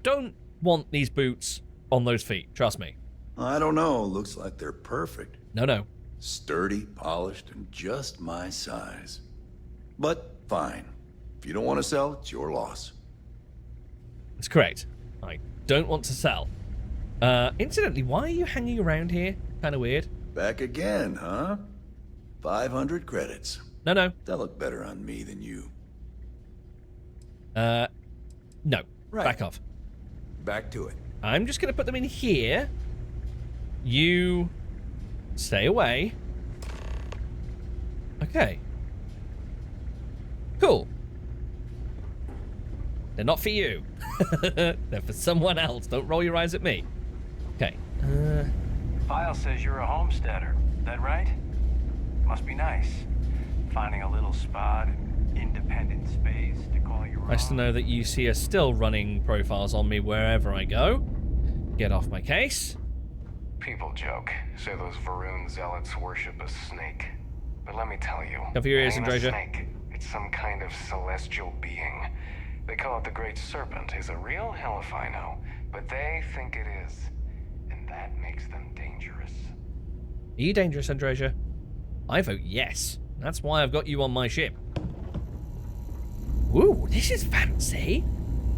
don't want these boots on those feet. Trust me. I don't know. Looks like they're perfect. No. Sturdy, polished, and just my size. But fine. If you don't want to sell, it's your loss. That's correct. I don't want to sell. Incidentally, why are you hanging around here? Kind of weird. Back again, huh? 500 credits. No. That look better on me than you. No. Right. Back off. Back to it. I'm just going to put them in here. You stay away. Okay. Cool. They're not for you. They're for someone else. Don't roll your eyes at me. Okay. File says you're a homesteader. That right? Must be nice. Finding a little spot in independent space to call your own. Nice to know that UC are still running profiles on me wherever I go. Get off my case. People joke, say those Varun zealots worship a snake. But let me tell you, Cover your ears, it ain't a Andreja. snake. It's some kind of celestial being. They call it the Great Serpent. Is a real hell if I know, but they think it is. And that makes them dangerous. Are you dangerous, Andreja? I vote yes. That's why I've got you on my ship. Ooh, this is fancy.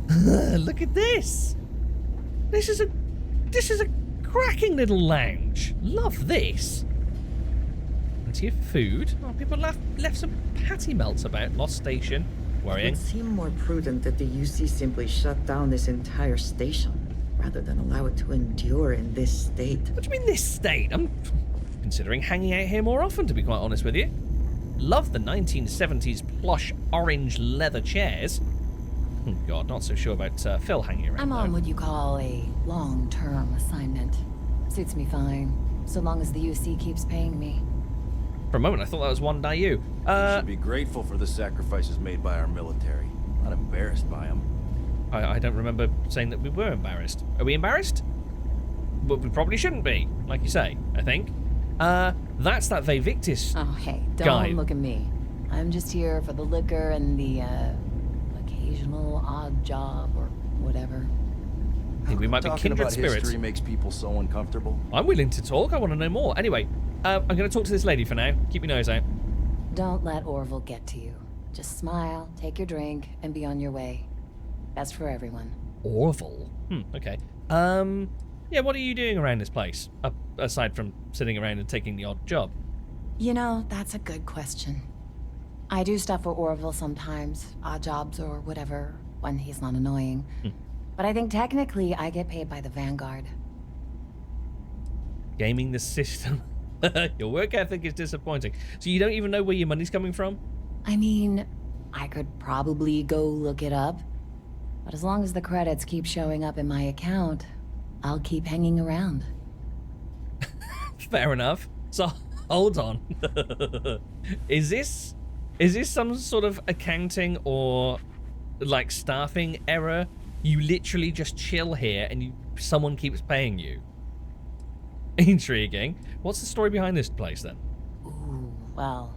Look at this. This is a cracking little lounge. Love this. Plenty of food. Oh, people left some patty melts about. Lost station. It Worrying. would seem more prudent that the UC simply shut down this entire station, rather than allow it to endure in this state. What do you mean this state? I'm considering hanging out here more often, to be quite honest with you. Love the 1970s plush orange leather chairs. Oh God, not so sure about Phil hanging around. I'm on though. what you call a long-term assignment. Suits me fine, so long as the UC keeps paying me. For a moment, I thought that was one day you. We should be grateful for the sacrifices made by our military, not embarrassed by them. I don't remember saying that we were embarrassed. Are we embarrassed? But we probably shouldn't be, like you say, I think. That's that Vae Victis Oh, hey, don't guy. look at me. I'm just here for the liquor and the, occasional odd job or whatever. I think we might be Talking kindred about spirits. history makes people so uncomfortable. I'm willing to talk. I want to know more. Anyway, I'm going to talk to this lady for now. Keep your nose out. Don't let Orville get to you. Just smile, take your drink, and be on your way. Best for everyone. Orville? Okay. Yeah, what are you doing around this place? Aside from sitting around and taking the odd job. You know, that's a good question. I do stuff for Orville sometimes, odd jobs or whatever, when he's not annoying. But I think technically I get paid by the Vanguard. Gaming the system. Your work ethic is disappointing. So you don't even know where your money's coming from? I mean, I could probably go look it up. But as long as the credits keep showing up in my account, I'll keep hanging around. Fair enough. So, hold on. Is this some sort of accounting or like staffing error? You literally just chill here and someone keeps paying you. Intriguing. What's the story behind this place then? Ooh, well,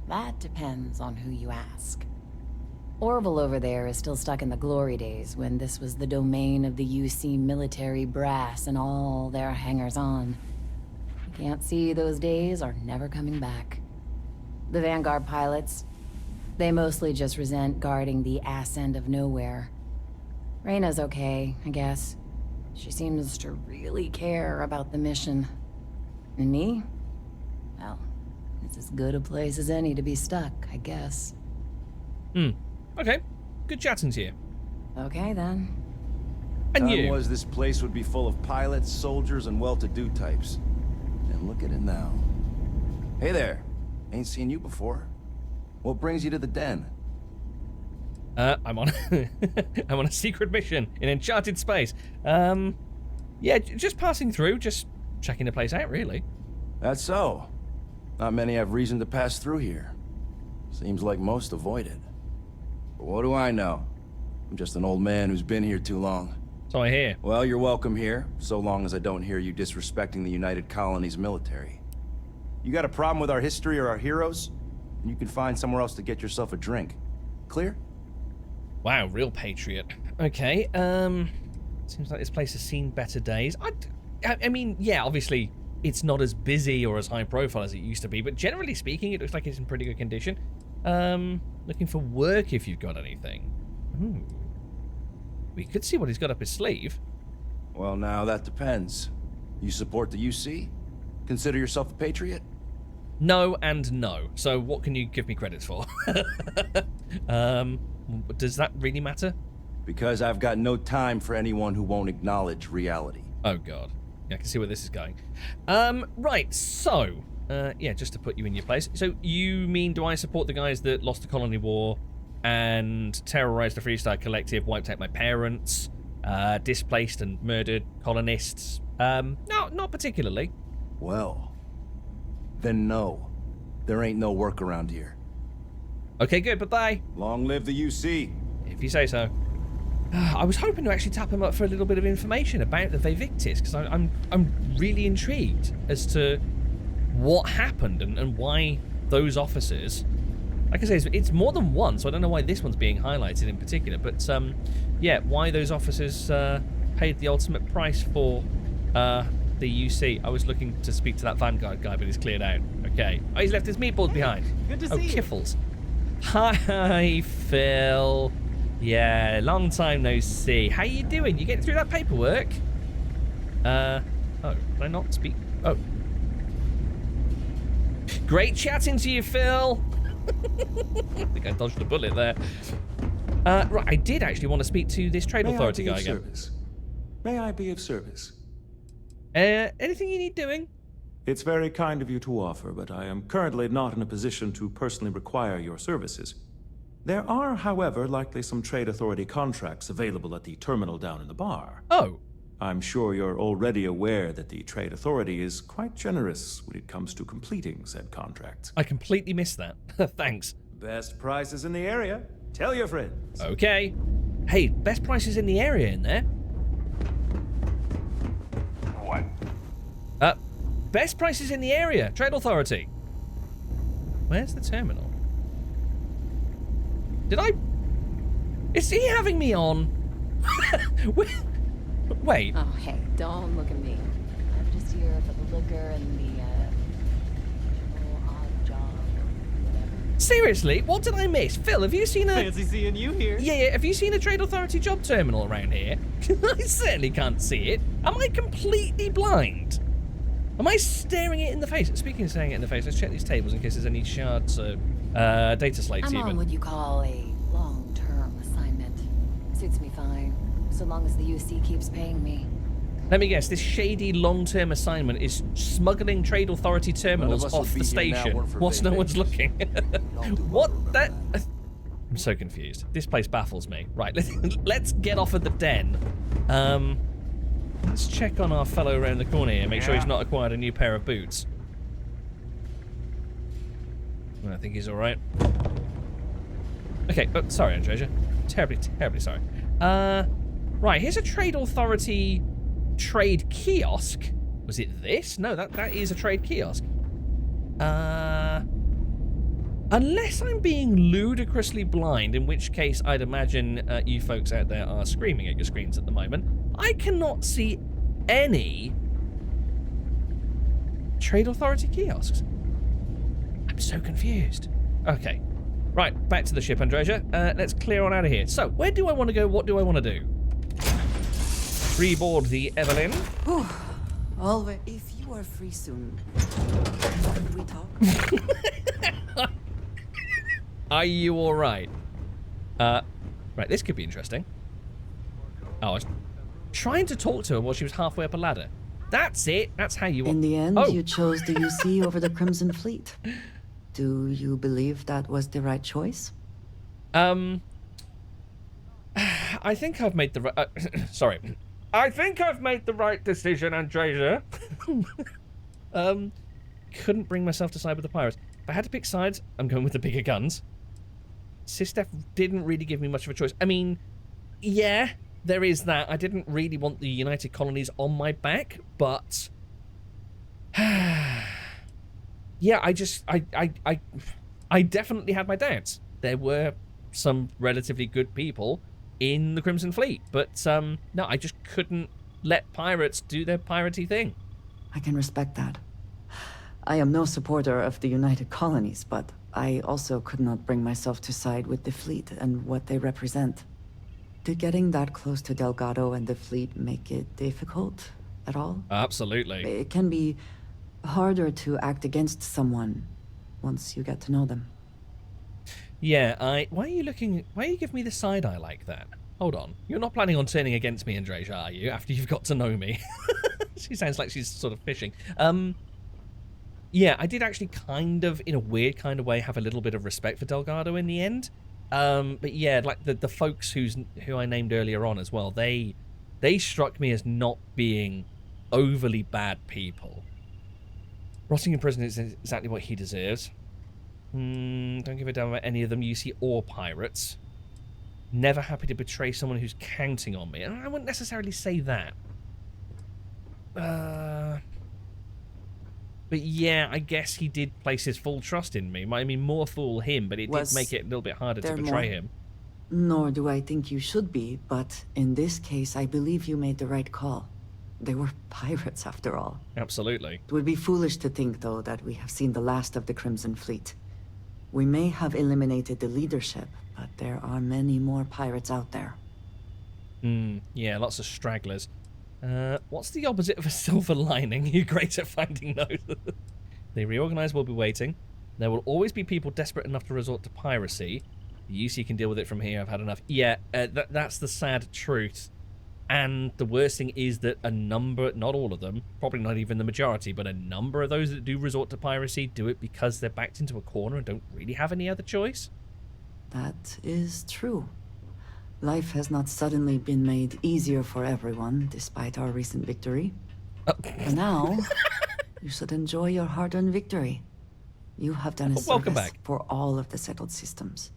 that depends on who you ask. Orville over there is still stuck in the glory days when this was the domain of the UC military brass and all their hangers-on. You can't see those days are never coming back. The Vanguard pilots, they mostly just resent guarding the ass end of nowhere. Reyna's okay, I guess. She seems to really care about the mission. And me? Well, it's as good a place as any to be stuck, I guess. Okay. Good chatting to you. Okay, then. And Time you? was this place would be full of pilots, soldiers, and well-to-do types. And look at it now. Hey there. Ain't seen you before. What brings you to the den? I'm on I'm on a secret mission in enchanted space. Yeah, just passing through, just checking the place out, really. That's so. Not many have reason to pass through here. Seems like most avoid it. But what do I know? I'm just an old man who's been here too long. So I hear. Well, you're welcome here, so long as I don't hear you disrespecting the United Colony's military. You got a problem with our history or our heroes? And you can find somewhere else to get yourself a drink. Clear? Wow, real patriot. Okay, seems like this place has seen better days. I mean, yeah, obviously it's not as busy or as high profile as it used to be, but generally speaking, it looks like it's in pretty good condition. Looking for work if you've got anything. We could see what he's got up his sleeve. Well, now that depends. You support the UC? Consider yourself a patriot? No and no. So what can you give me credits for? Does that really matter? Because I've got no time for anyone who won't acknowledge reality. Oh god. Yeah, I can see where this is going. Right, so yeah, just to put you in your place. So you mean, do I support the guys that lost the colony war and terrorized the Freestyle Collective, wiped out my parents, displaced and murdered colonists? No, not particularly. Well, then no. There ain't no work around here. Okay, good, bye-bye. Long live the UC. If you say so. I was hoping to actually tap him up for a little bit of information about the Vae Victis, because I'm really intrigued as to what happened and why those officers, like I say, it's more than one, so I don't know why this one's being highlighted in particular, but yeah, why those officers paid the ultimate price for the UC. I was looking to speak to that Vanguard guy, but he's cleared out. Okay. Oh, he's left his meatballs behind. Good to see you. Kiffles. Hi, Phil. Yeah, long time no see. How you doing? You getting through that paperwork? Oh, did I not speak? Oh. Great chatting to you, Phil. I think I dodged a bullet there. Right, I did actually want to speak to this trade authority guy again. May I be of service? Anything you need doing? It's very kind of you to offer, but I am currently not in a position to personally require your services. There are, however, likely some trade authority contracts available at the terminal down in the bar. Oh. I'm sure you're already aware that the trade authority is quite generous when it comes to completing said contracts. I completely missed that. Thanks. Best prices in the area. Tell your friends. Okay. Hey, best prices in the area in there. What? Best prices in the area. Trade authority. Where's the terminal? Did I... Is he having me on? Wait. Oh, hey, don't look at me. I'm just here for the liquor and the, odd job or whatever. Seriously? What did I miss? Phil, have you seen a... Fancy seeing you here. Yeah, have you seen a trade authority job terminal around here? I certainly can't see it. Am I completely blind? Am I staring it in the face? Speaking of staring it in the face, let's check these tables in case there's any shards of data slates I'm even. on what you call a long-term assignment. Suits me fine, so long as the UC keeps paying me. Let me guess, this shady long-term assignment is smuggling trade authority terminals off the station whilst no one's looking. What that... I'm so confused. This place baffles me. Right, let's get off of the den. Let's check on our fellow around the corner here, make sure he's not acquired a new pair of boots. I think he's alright. Okay, sorry, Andreja. Terribly, terribly sorry. Right, here's a trade authority trade kiosk. Was it this? No, that is a trade kiosk. Unless I'm being ludicrously blind, in which case I'd imagine you folks out there are screaming at your screens at the moment. I cannot see any trade authority kiosks. I'm so confused. Okay. Right, back to the ship, Andreja. Let's clear on out of here. So, where do I want to go? What do I want to do? Freeboard the Evelyn. Always. If you are free soon, we talk. Are you alright? Right, this could be interesting. Oh, I was trying to talk to her while she was halfway up a ladder. That's it. That's how you... In the end, you chose the UC over the Crimson Fleet. Do you believe that was the right choice? I think I've made the right... sorry. I think I've made the right decision, Andreja. Couldn't bring myself to side with the pirates. If I had to pick sides, I'm going with the bigger guns. SysDef didn't really give me much of a choice. I mean, yeah, there is that. I didn't really want the United Colonies on my back, but... yeah, I definitely had my doubts. There were some relatively good people in the Crimson Fleet, but no, I just couldn't let pirates do their piratey thing. I can respect that. I am no supporter of the United Colonies, but I also could not bring myself to side with the fleet and what they represent. Did getting that close to Delgado and the fleet make it difficult at all? Absolutely. It can be harder to act against someone once you get to know them. Yeah, why are you giving me the side eye like that? Hold on. You're not planning on turning against me, Andreja, are you, after you've got to know me? She sounds like she's sort of fishing. Yeah, I did actually kind of, in a weird kind of way, have a little bit of respect for Delgado in the end. But yeah, like the folks who I named earlier on as well, they struck me as not being overly bad people. Rotting in prison is exactly what he deserves. Don't give a damn about any of them, UC or pirates. Never happy to betray someone who's counting on me. And I wouldn't necessarily say that. But yeah, I guess he did place his full trust in me. I mean, more fool him, but it did make it a little bit harder to betray him. Nor do I think you should be, but in this case, I believe you made the right call. They were pirates, after all. Absolutely. It would be foolish to think, though, that we have seen the last of the Crimson Fleet. We may have eliminated the leadership, but there are many more pirates out there. Yeah, lots of stragglers. What's the opposite of a silver lining? You're great at finding those. They reorganize, we'll be waiting. There will always be people desperate enough to resort to piracy. The UC can deal with it from here, I've had enough. Yeah, that's the sad truth. And the worst thing is that a number, not all of them, probably not even the majority, but a number of those that do resort to piracy do it because they're backed into a corner and don't really have any other choice. That is true. Life has not suddenly been made easier for everyone, despite our recent victory. For now, you should enjoy your hard-earned victory. You have done a service for all of the settled systems.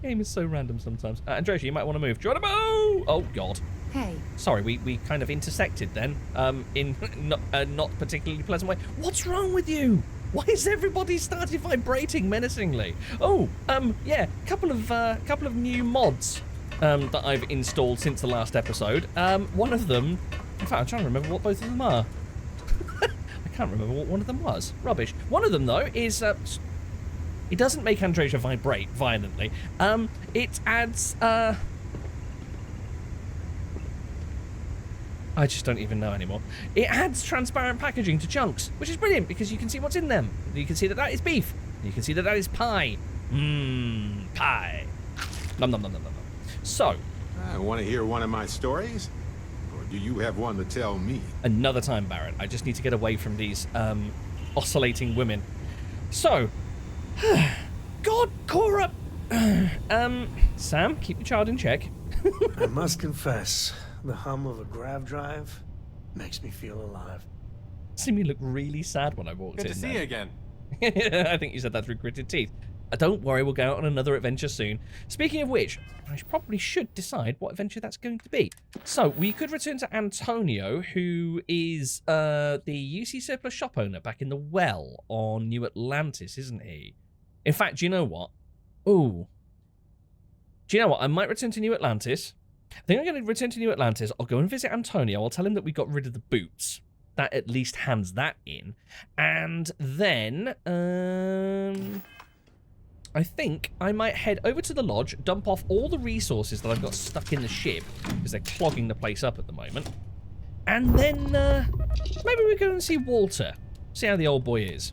Game is so random sometimes. Andreja, you might want to move. Do you want to move? Oh, God. Hey. Sorry, we kind of intersected then, in not particularly pleasant way. What's wrong with you? Why is everybody started vibrating menacingly? Oh, yeah, couple of new mods that I've installed since the last episode. One of them, in fact, I'm trying to remember what both of them are. I can't remember what one of them was. Rubbish. One of them, though, is... it doesn't make Andreja vibrate violently. It adds... I just don't even know anymore. It adds transparent packaging to chunks, which is brilliant because you can see what's in them. You can see that that is beef. You can see that that is pie. Pie. Nom nom nom nom nom. So. I want to hear one of my stories? Or do you have one to tell me? Another time, Barrett. I just need to get away from these oscillating women. So. God, Cora. Sam, keep your child in check. I must confess, the hum of a grav drive makes me feel alive. See me look really sad when I walked in. Good to see you again. I think you said that through gritted teeth. Don't worry, we'll go out on another adventure soon. Speaking of which, I probably should decide what adventure that's going to be. So, we could return to Antonio, who is the UC Surplus shop owner back in the Well on New Atlantis, isn't he? In fact, do you know what? Ooh. Do you know what? I might return to New Atlantis. I think I'm going to return to New Atlantis. I'll go and visit Antonio. I'll tell him that we got rid of the boots. That at least hands that in. And then, I think I might head over to the lodge, dump off all the resources that I've got stuck in the ship, because they're clogging the place up at the moment. And then, maybe we go and see Walter. See how the old boy is.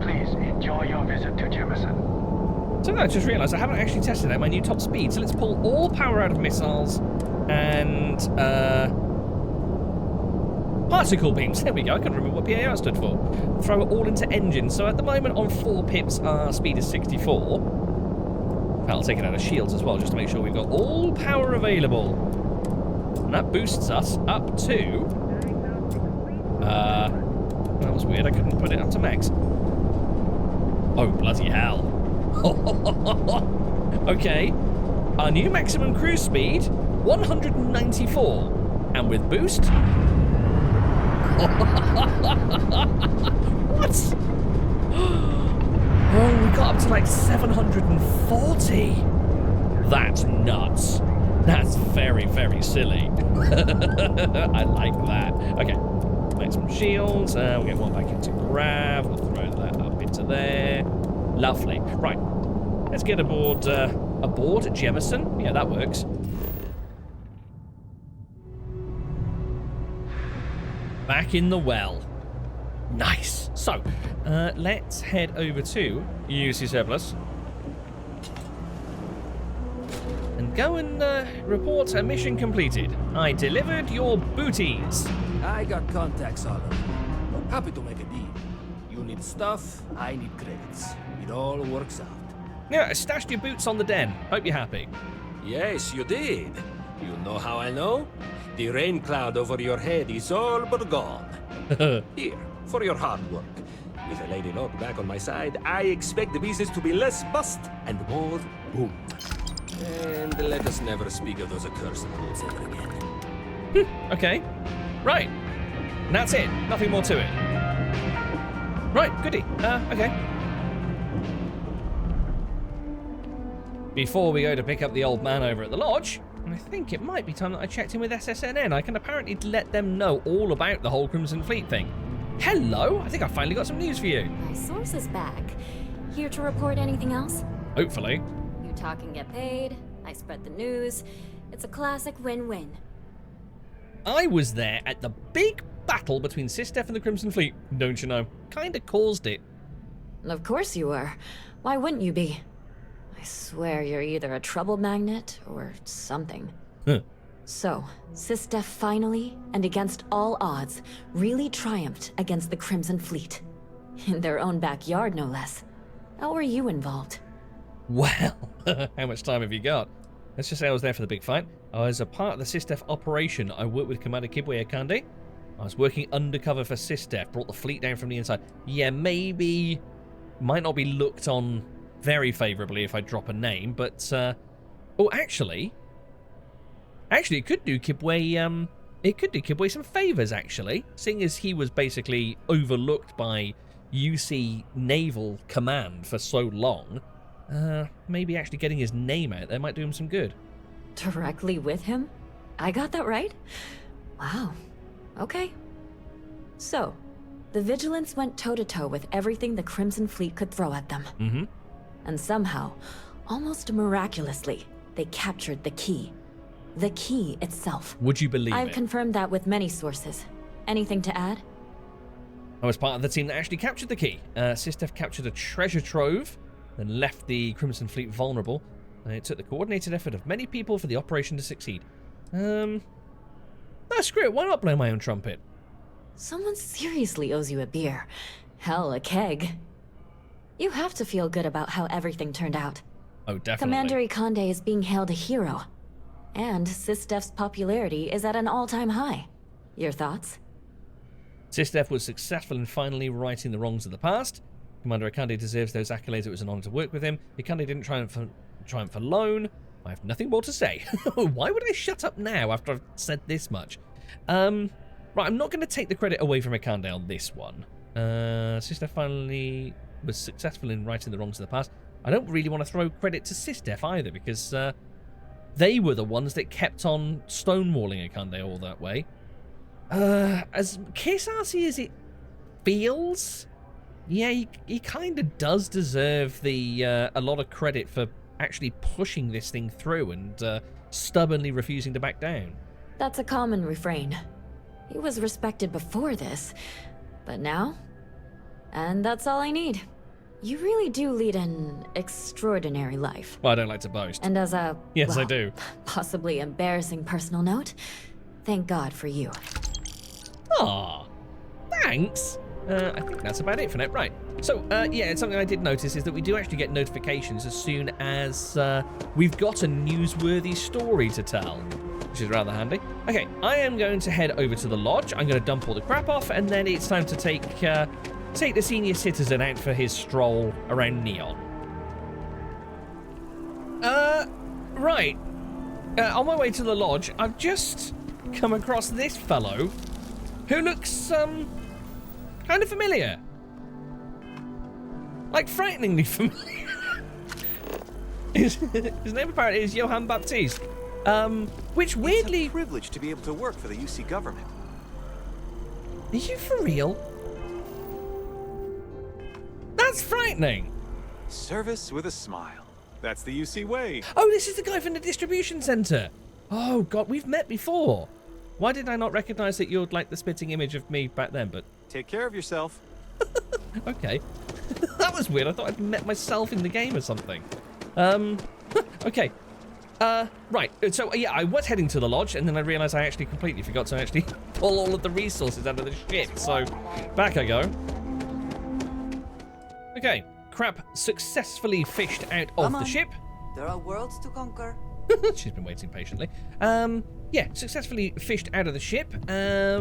Please enjoy your visit to Jemison. So I just realised I haven't actually tested out my new top speed. So let's pull all power out of missiles and particle beams. There we go. I couldn't remember what PAR stood for. Throw it all into engines. So at the moment on 4 pips, our speed is 64. I'll take it out of shields as well, just to make sure we've got all power available. And that boosts us up to... that was weird. I couldn't put it up to max. Oh, bloody hell. Okay. Our new maximum cruise speed, 194. And with boost... What? Oh, we got up to like 740. That's nuts. That's very, very silly. I like that. Okay, maximum shields. We'll get one back into grav. We'll throw that up into there. Lovely. Right, let's get aboard Jemison. Yeah, that works. Back in the well. Nice. So, let's head over to UC Surplus. And go and report a mission completed. I delivered your booties. I got contacts all over. Happy to make a deal. You need stuff, I need credits. It all works out. Yeah, I stashed your boots on the den. Hope you're happy. Yes, you did. You know how I know? The rain cloud over your head is all but gone. Here, for your hard work. With a Lady Locke back on my side, I expect the business to be less bust and more boom. And let us never speak of those accursed rules ever again. Okay. Right. And that's it. Nothing more to it. Right, goody. Okay. Before we go to pick up the old man over at the lodge, I think it might be time that I checked in with SSNN. I can apparently let them know all about the whole Crimson Fleet thing. Hello, I think I finally got some news for you. My source is back. Here to report anything else? Hopefully. You talk and get paid, I spread the news. It's a classic win-win. I was there at the big battle between SysDef and the Crimson Fleet, don't you know? Kinda caused it. Of course you were. Why wouldn't you be? I swear you're either a trouble magnet or something. Huh. So, SysDef finally, and against all odds, really triumphed against the Crimson Fleet. In their own backyard, no less. How were you involved? Well, how much time have you got? Let's just say I was there for the big fight. I was a part of the SysDef operation. I worked with Commander Kibwe Akande. I was working undercover for SysDef, brought the fleet down from the inside. Yeah, maybe might not be looked on very favorably if I drop a name, but oh, actually, it could do Kibwe some favors, actually, seeing as he was basically overlooked by UC Naval Command for so long. Maybe actually getting his name out there might do him some good. Directly with him? I got that right? Wow. Okay. So, the Vigilance went toe-to-toe with everything the Crimson Fleet could throw at them. Mm-hmm. And somehow, almost miraculously, they captured the key. The key itself. Would you believe I've it? confirmed that with many sources. Anything to add? I was part of the team that actually captured the key. SysDef captured a treasure trove, then left the Crimson Fleet vulnerable. It took the coordinated effort of many people for the operation to succeed. No, screw it. Why not blow my own trumpet? Someone seriously owes you a beer. Hell, a keg. You have to feel good about how everything turned out. Oh, definitely. Commander Akande is being hailed a hero. And SysDef's popularity is at an all-time high. Your thoughts? SysDef was successful in finally righting the wrongs of the past. Commander Akande deserves those accolades. It was an honor to work with him. Akande didn't triumph alone. I have nothing more to say. Why would I shut up now after I've said this much? Right, I'm not going to take the credit away from Akande on this one. SysDef finally was successful in righting the wrongs of the past. I don't really want to throw credit to SysDef either, because they were the ones that kept on stonewalling Akande all that way. As kiss-assy as it feels, yeah, he kind of does deserve a lot of credit for actually pushing this thing through and stubbornly refusing to back down. That's a common refrain. He was respected before this, but now? And that's all I need. You really do lead an extraordinary life. Well, I don't like to boast. And as a, yes, well, I do. Possibly embarrassing personal note, thank God for you. Aw, thanks. I think that's about it for now. Right. So, yeah, it's something I did notice is that we do actually get notifications as soon as we've got a newsworthy story to tell, which is rather handy. Okay, I am going to head over to the lodge. I'm going to dump all the crap off, and then it's time to take the senior citizen out for his stroll around Neon. Right. On my way to the lodge, I've just come across this fellow who looks, kind of familiar. Like, frighteningly familiar. His name apparently is Johann Baptiste. Which weirdly... It's a privilege to be able to work for the UC government. Are you for real? That's frightening. Service with a smile. That's the UC way. Oh, this is the guy from the distribution center. Oh, God, we've met before. Why did I not recognize that you're like the spitting image of me back then, but... Take care of yourself. Okay. That was weird. I thought I'd met myself in the game or something. Okay. Right. So, yeah, I was heading to the lodge, and then I realized I actually completely forgot to actually pull all of the resources out of the ship. So, back I go. Okay. Crap successfully fished out of the ship. There are worlds to conquer. She's been waiting patiently. Yeah, successfully fished out of the ship.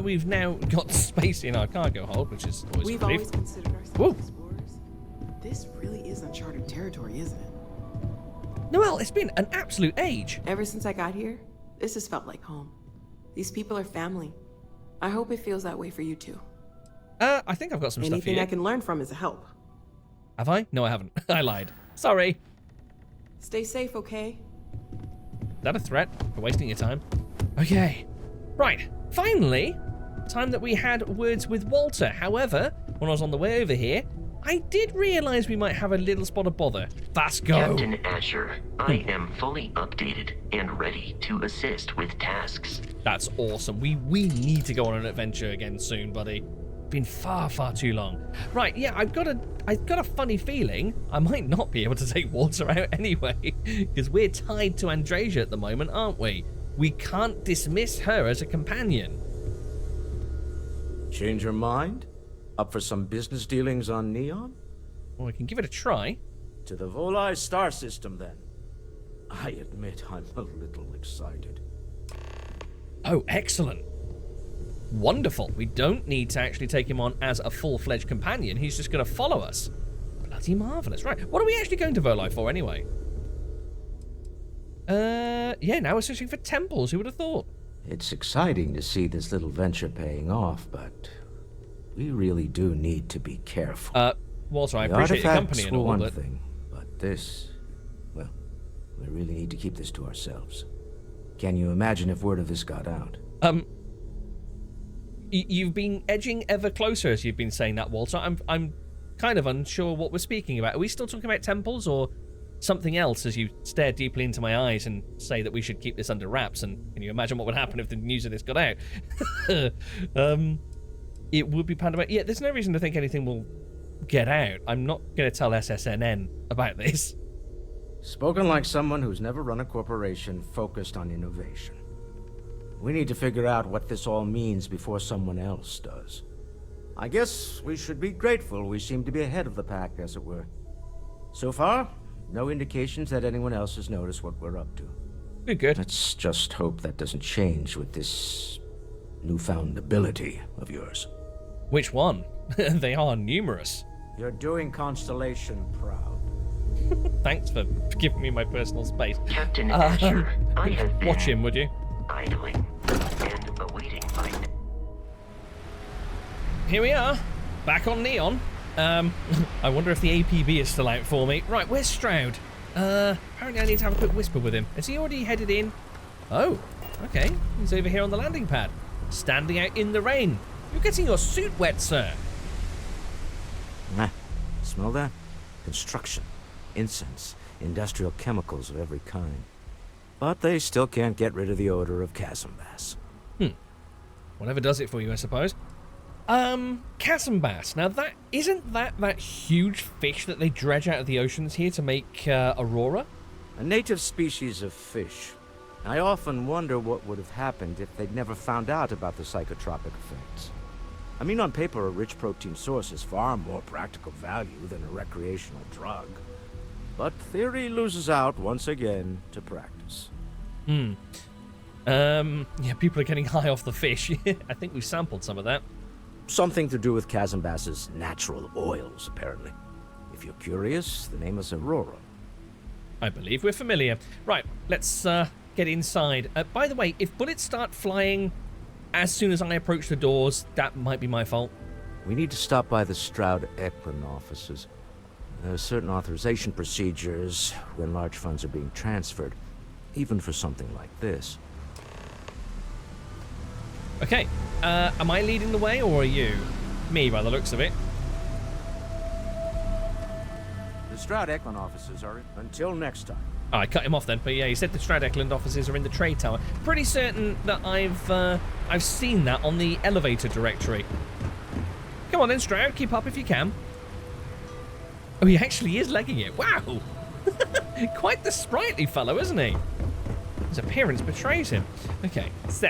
We've now got space in our cargo hold, which is always We've a relief. always considered ourselves explorers. This really is uncharted territory, isn't it? Noelle, it's been an absolute age. Ever since I got here, this has felt like home. These people are family. I hope it feels that way for you too. I think I've got some stuff Anything here. I can learn from is a help. Have I? No, I haven't. I lied. Sorry. Stay safe, okay? Is that a threat for wasting your time? Okay. Right. Finally, time that we had words with Walter. However, when I was on the way over here, I did realize we might have a little spot of bother. Fast go. Captain Asher, I am fully updated and ready to assist with tasks. That's awesome. We need to go on an adventure again soon, buddy. Been far too long. Right, yeah, I've got a funny feeling I might not be able to take Walter out anyway, because we're tied to Andreja at the moment, aren't we? We can't dismiss her as a companion. Change your mind? Up for some business dealings on Neon? Well, we can give it a try. To the Volai star system, then. I admit I'm a little excited. Oh, excellent. Wonderful. We don't need to actually take him on as a full-fledged companion. He's just going to follow us. Bloody marvellous. Right, what are we actually going to Volai for anyway? Yeah, now we're searching for temples. Who would have thought? It's exciting to see this little venture paying off, but we really do need to be careful. Walter, I appreciate your company and all, one but... thing, but this, well, we really need to keep this to ourselves. Can you imagine if word of this got out? You've been edging ever closer as you've been saying that, Walter. I'm kind of unsure what we're speaking about. Are we still talking about temples or something else as you stare deeply into my eyes and say that we should keep this under wraps? And can you imagine what would happen if the news of this got out? It would be pandemic. Yeah, there's no reason to think anything will get out. I'm not going to tell SSNN about this. Spoken like someone who's never run a corporation focused on innovation. We need to figure out what this all means before someone else does. I guess we should be grateful we seem to be ahead of the pack, as it were. So far, no indications that anyone else has noticed what we're up to. Good. Let's just hope that doesn't change with this newfound ability of yours. Which one? They are numerous. You're doing Constellation proud. Thanks for giving me my personal space. Captain Asher, I have been watch him, would you? idling and awaiting my... Here we are, back on Neon. I wonder if the APB is still out for me. Right, where's Stroud? Apparently I need to have a quick whisper with him. Has he already headed in? Oh, okay. He's over here on the landing pad, standing out in the rain. You're getting your suit wet, sir. Smell that? Construction, incense, industrial chemicals of every kind. But they still can't get rid of the odor of chasm bass. Whatever does it for you, I suppose. Chasm bass. Now, isn't that huge fish that they dredge out of the oceans here to make Aurora? A native species of fish. I often wonder what would have happened if they'd never found out about the psychotropic effects. I mean, on paper, a rich protein source is far more practical value than a recreational drug. But theory loses out once again to practice. Yeah, people are getting high off the fish. I think we've sampled some of that. Something to do with chasm bass's natural oils, apparently. If you're curious, the name is Aurora. I believe we're familiar. Right, let's get inside. By the way, if bullets start flying as soon as I approach the doors, that might be my fault. We need to stop by the Stroud Eklund offices. There are certain authorization procedures when large funds are being transferred, even for something like this. Okay, am I leading the way, or are you? Me, by the looks of it. The Stroud Eklund offices are until next time. Oh, I cut him off then, but yeah, he said the Stroud Eklund offices are in the trade tower. Pretty certain that I've seen that on the elevator directory. Come on then, Stroud, keep up if you can. Oh, he actually is legging it. Wow! Quite the sprightly fellow, isn't he? His appearance betrays him. Okay, so...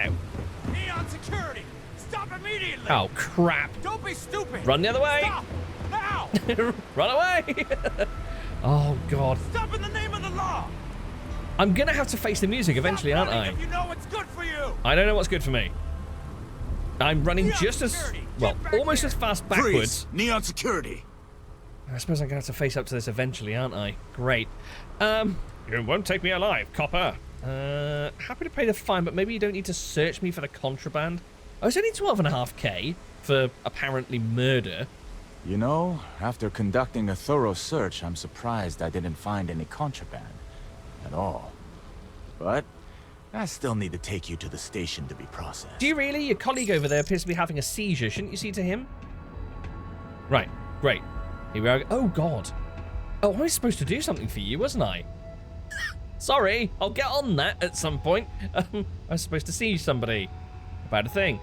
Neon security! Stop immediately! Oh, crap. Don't be stupid! Run the other way! Stop! Now! Run away! Oh, God. Stop in the name of the law! I'm gonna have to face the music eventually, aren't I? You know what's good for you. I don't know what's good for me. I'm running just as, well, almost as fast backwards. Freeze. Neon security. I suppose I'm gonna have to face up to this eventually, aren't I? Great. You won't take me alive, copper. Happy to pay the fine, but maybe you don't need to search me for the contraband. Oh, it's only 12.5k for apparently murder. You know, after conducting a thorough search, I'm surprised I didn't find any contraband at all. But I still need to take you to the station to be processed. Do you really? Your colleague over there appears to be having a seizure. Shouldn't you see to him? Right, great. Here we are. Oh, God. Oh, I was supposed to do something for you, wasn't I? Sorry, I'll get on that at some point. I was supposed to see somebody about a thing.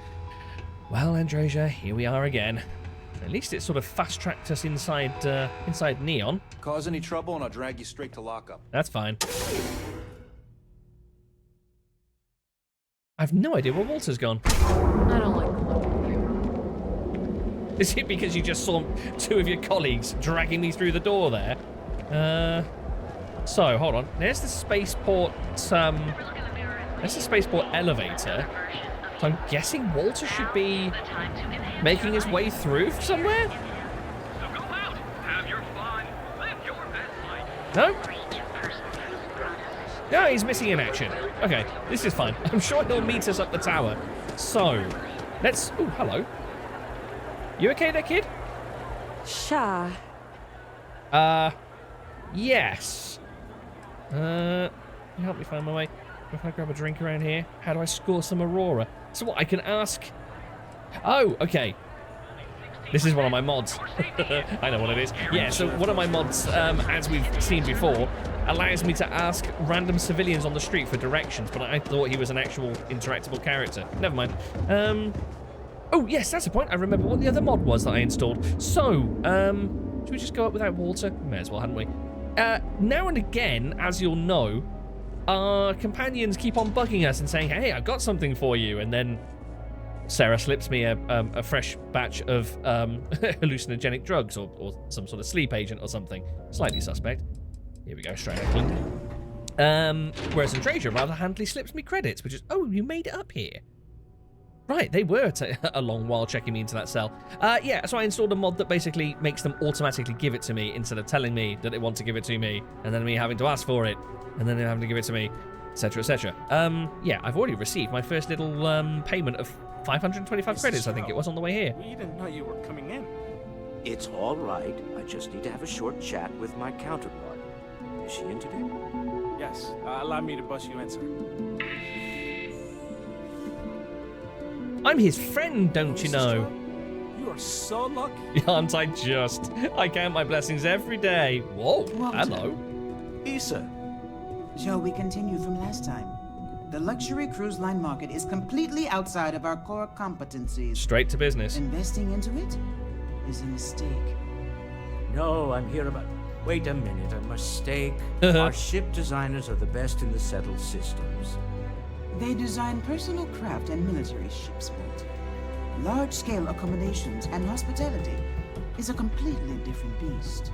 Well, Andreja, here we are again. At least it sort of fast-tracked us inside Neon. Cause any trouble and I'll drag you straight to lockup. That's fine. I've no idea where Walter's gone. I don't like the look. Is it because you just saw two of your colleagues dragging me through the door there? So, hold on. There's the spaceport, there's the spaceport elevator. So I'm guessing Walter should be making his way through somewhere? No? No, he's missing in action. Okay, this is fine. I'm sure he'll meet us up the tower. So, let's... Oh, hello. You okay there, kid? Sha. Yes. Can you help me find my way? If I grab a drink around here, how do I score some Aurora? So what, I can ask... Oh, okay. This is one of my mods. I know what it is. Yeah, so one of my mods, as we've seen before, allows me to ask random civilians on the street for directions, but I thought he was an actual interactable character. Never mind. Oh, yes, that's the point. I remember what the other mod was that I installed. So, should we just go up without Walter? May as well, hadn't we? Now and again, as you'll know, our companions keep on bugging us and saying, hey, I've got something for you, and then Sarah slips me a fresh batch of hallucinogenic drugs or some sort of sleep agent or something. Slightly suspect. Here we go, Stroud Eklund. Whereas Andreja rather handily slips me credits, which is, oh, you made it up here. Right, they were a long while checking me into that cell. Yeah, so I installed a mod that basically makes them automatically give it to me instead of telling me that they want to give it to me, and then me having to ask for it, and then them having to give it to me, etc., etc. Yeah, I've already received my first little payment of 525 credits, I think it was, on the way here. We didn't know you were coming in. It's all right. I just need to have a short chat with my counterpart. Is she in today? Yes, allow me to bust you in, sir. I'm his friend, don't you know? You are so lucky. Aren't I just? I count my blessings every day. Whoa, Walter. hello. Issa. Shall we continue from last time? The luxury cruise line market is completely outside of our core competencies. Straight to business. Investing into it is a mistake. No, I'm here about... Wait a minute, a mistake. Our ship designers are the best in the settled systems. They design personal craft and military ships, but large-scale accommodations and hospitality is a completely different beast.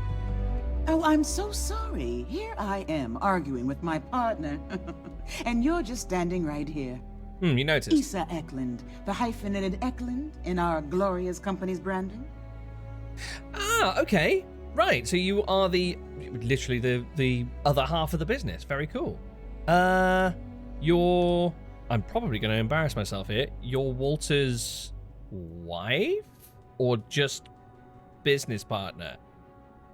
Oh, I'm so sorry. Here I am arguing with my partner, and you're just standing right here. You noticed. Issa Eklund, the hyphenated Eklund in our glorious company's branding. Ah, okay. Right, so you are literally the other half of the business. Very cool. You're... I'm probably going to embarrass myself here. You're Walter's wife? Or just business partner?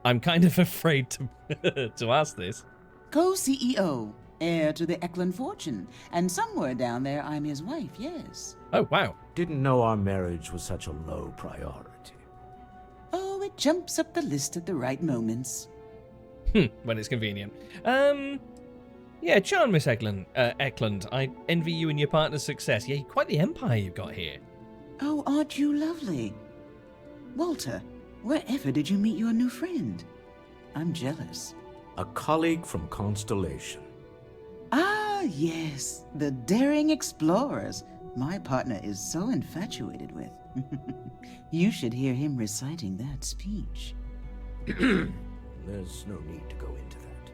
I'm kind of afraid to ask this. Co-CEO, heir to the Eklund fortune, and somewhere down there I'm his wife, yes. Oh, wow. Didn't know our marriage was such a low priority. Oh, it jumps up the list at the right moments. When it's convenient. Yeah, John, Miss Eklund. I envy you and your partner's success. Yeah, quite the empire you've got here. Oh, aren't you lovely? Walter, wherever did you meet your new friend? I'm jealous. A colleague from Constellation. Ah, yes, the daring explorers my partner is so infatuated with. You should hear him reciting that speech. There's no need to go into that.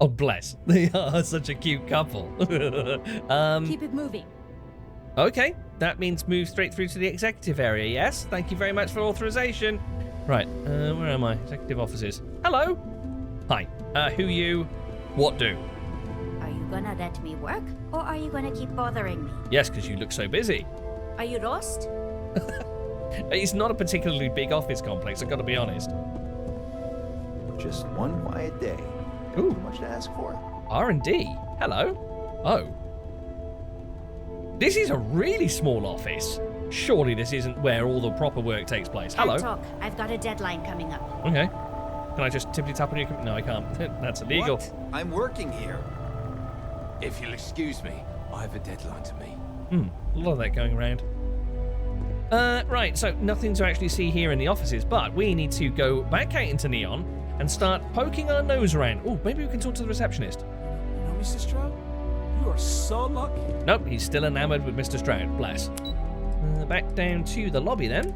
Oh, bless. They are such a cute couple. Keep it moving. Okay, that means move straight through to the executive area, yes? Thank you very much for authorization. Right, where am I? Executive offices. Hello. Hi. Who you? What do? Are you gonna let me work, or are you gonna keep bothering me? Yes, because you look so busy. Are you lost? It's not a particularly big office complex, I've got to be honest. Just one quiet day. Ooh. Too much to ask for. R&D. Hello. Oh. This is a really small office. Surely this isn't where all the proper work takes place. Hello. Can't talk. I've got a deadline coming up. Okay. Can I just tippity tap on your... No, I can't. That's illegal. What? I'm working here. If you'll excuse me, I have a deadline to meet. A lot of that going around. Right, so nothing to actually see here in the offices, but we need to go back out into Neon and start poking our nose around. Oh, maybe we can talk to the receptionist. You know, Mr. Stroud? You are so lucky. Nope, he's still enamored with Mr. Stroud. Bless. Back down to the lobby then.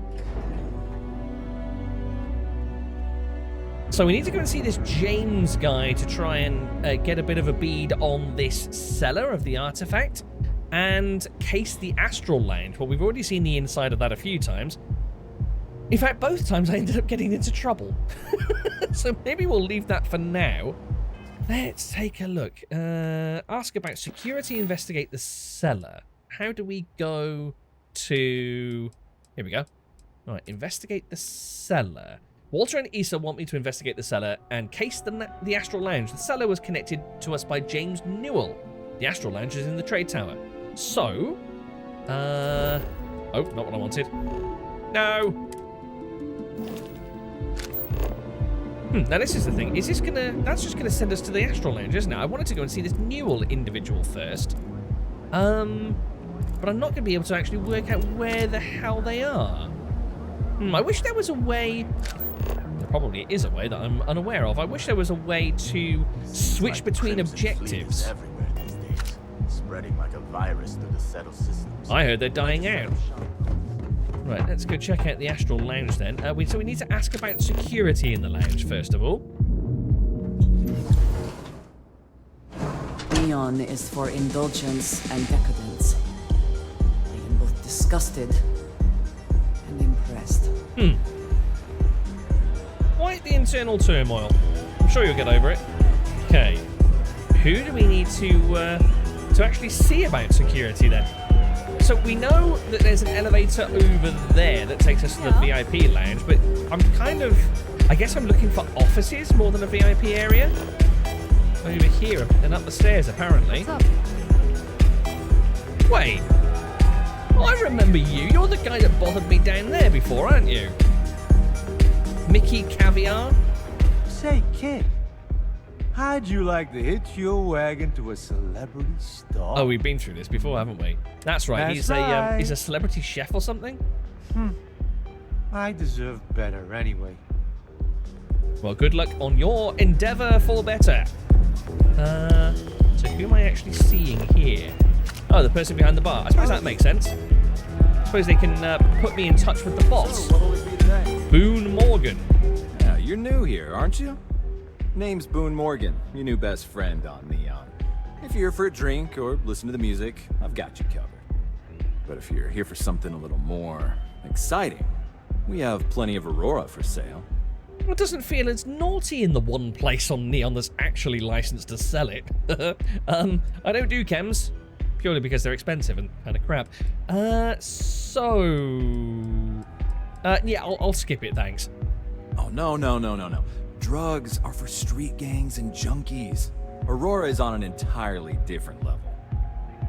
So we need to go and see this James guy to try and get a bit of a bead on this seller of the artifact and case the Astral Lounge. Well, we've already seen the inside of that a few times. In fact, both times I ended up getting into trouble. So maybe we'll leave that for now. Let's take a look. Ask about security, investigate the cellar. How do we go to... Here we go. All right, investigate the cellar. Walter and Issa want me to investigate the cellar and case the Astral Lounge. The cellar was connected to us by James Newell. The Astral Lounge is in the trade tower. So, oh, not what I wanted. No. Now this is the thing. Is this that's just gonna send us to the Astral Lounge, isn't it? I wanted to go and see this Newell individual first. But I'm not gonna be able to actually work out where the hell they are. I wish there was a way. There probably is a way that I'm unaware of. I wish there was a way to switch between objectives. Everywhere these days, spreading like a virus through the settled systems. I heard they're dying out. Right, let's go check out the Astral Lounge then. So we need to ask about security in the lounge first of all. Neon is for indulgence and decadence. I am both disgusted and impressed. Quite the internal turmoil. I'm sure you'll get over it. Okay. Who do we need to actually see about security then? So we know that there's an elevator over there that takes us to the VIP lounge, but I'm kind of... I guess I'm looking for offices more than a VIP area. Over here and up the stairs, apparently. Wait. I remember you. You're the guy that bothered me down there before, aren't you? Mickey Caviar? Say, kid, how'd you like to hitch your wagon to a celebrity star? Oh, we've been through this before, haven't we? That's right. That's He's a celebrity chef or something? I deserve better anyway. Well, good luck on your endeavor for better. So who am I actually seeing here? Oh, the person behind the bar. I suppose that makes sense. I suppose they can put me in touch with the boss. Boone Morgan. Yeah, you're new here, aren't you? Name's Boone Morgan, your new best friend on Neon. If you're here for a drink or listen to the music, I've got you covered. But if you're here for something a little more exciting, we have plenty of Aurora for sale. It doesn't feel as naughty in the one place on Neon that's actually licensed to sell it. I don't do chems, purely because they're expensive and kind of crap. Yeah, I'll skip it, thanks. Oh, no. Drugs are for street gangs and junkies. Aurora is on an entirely different level.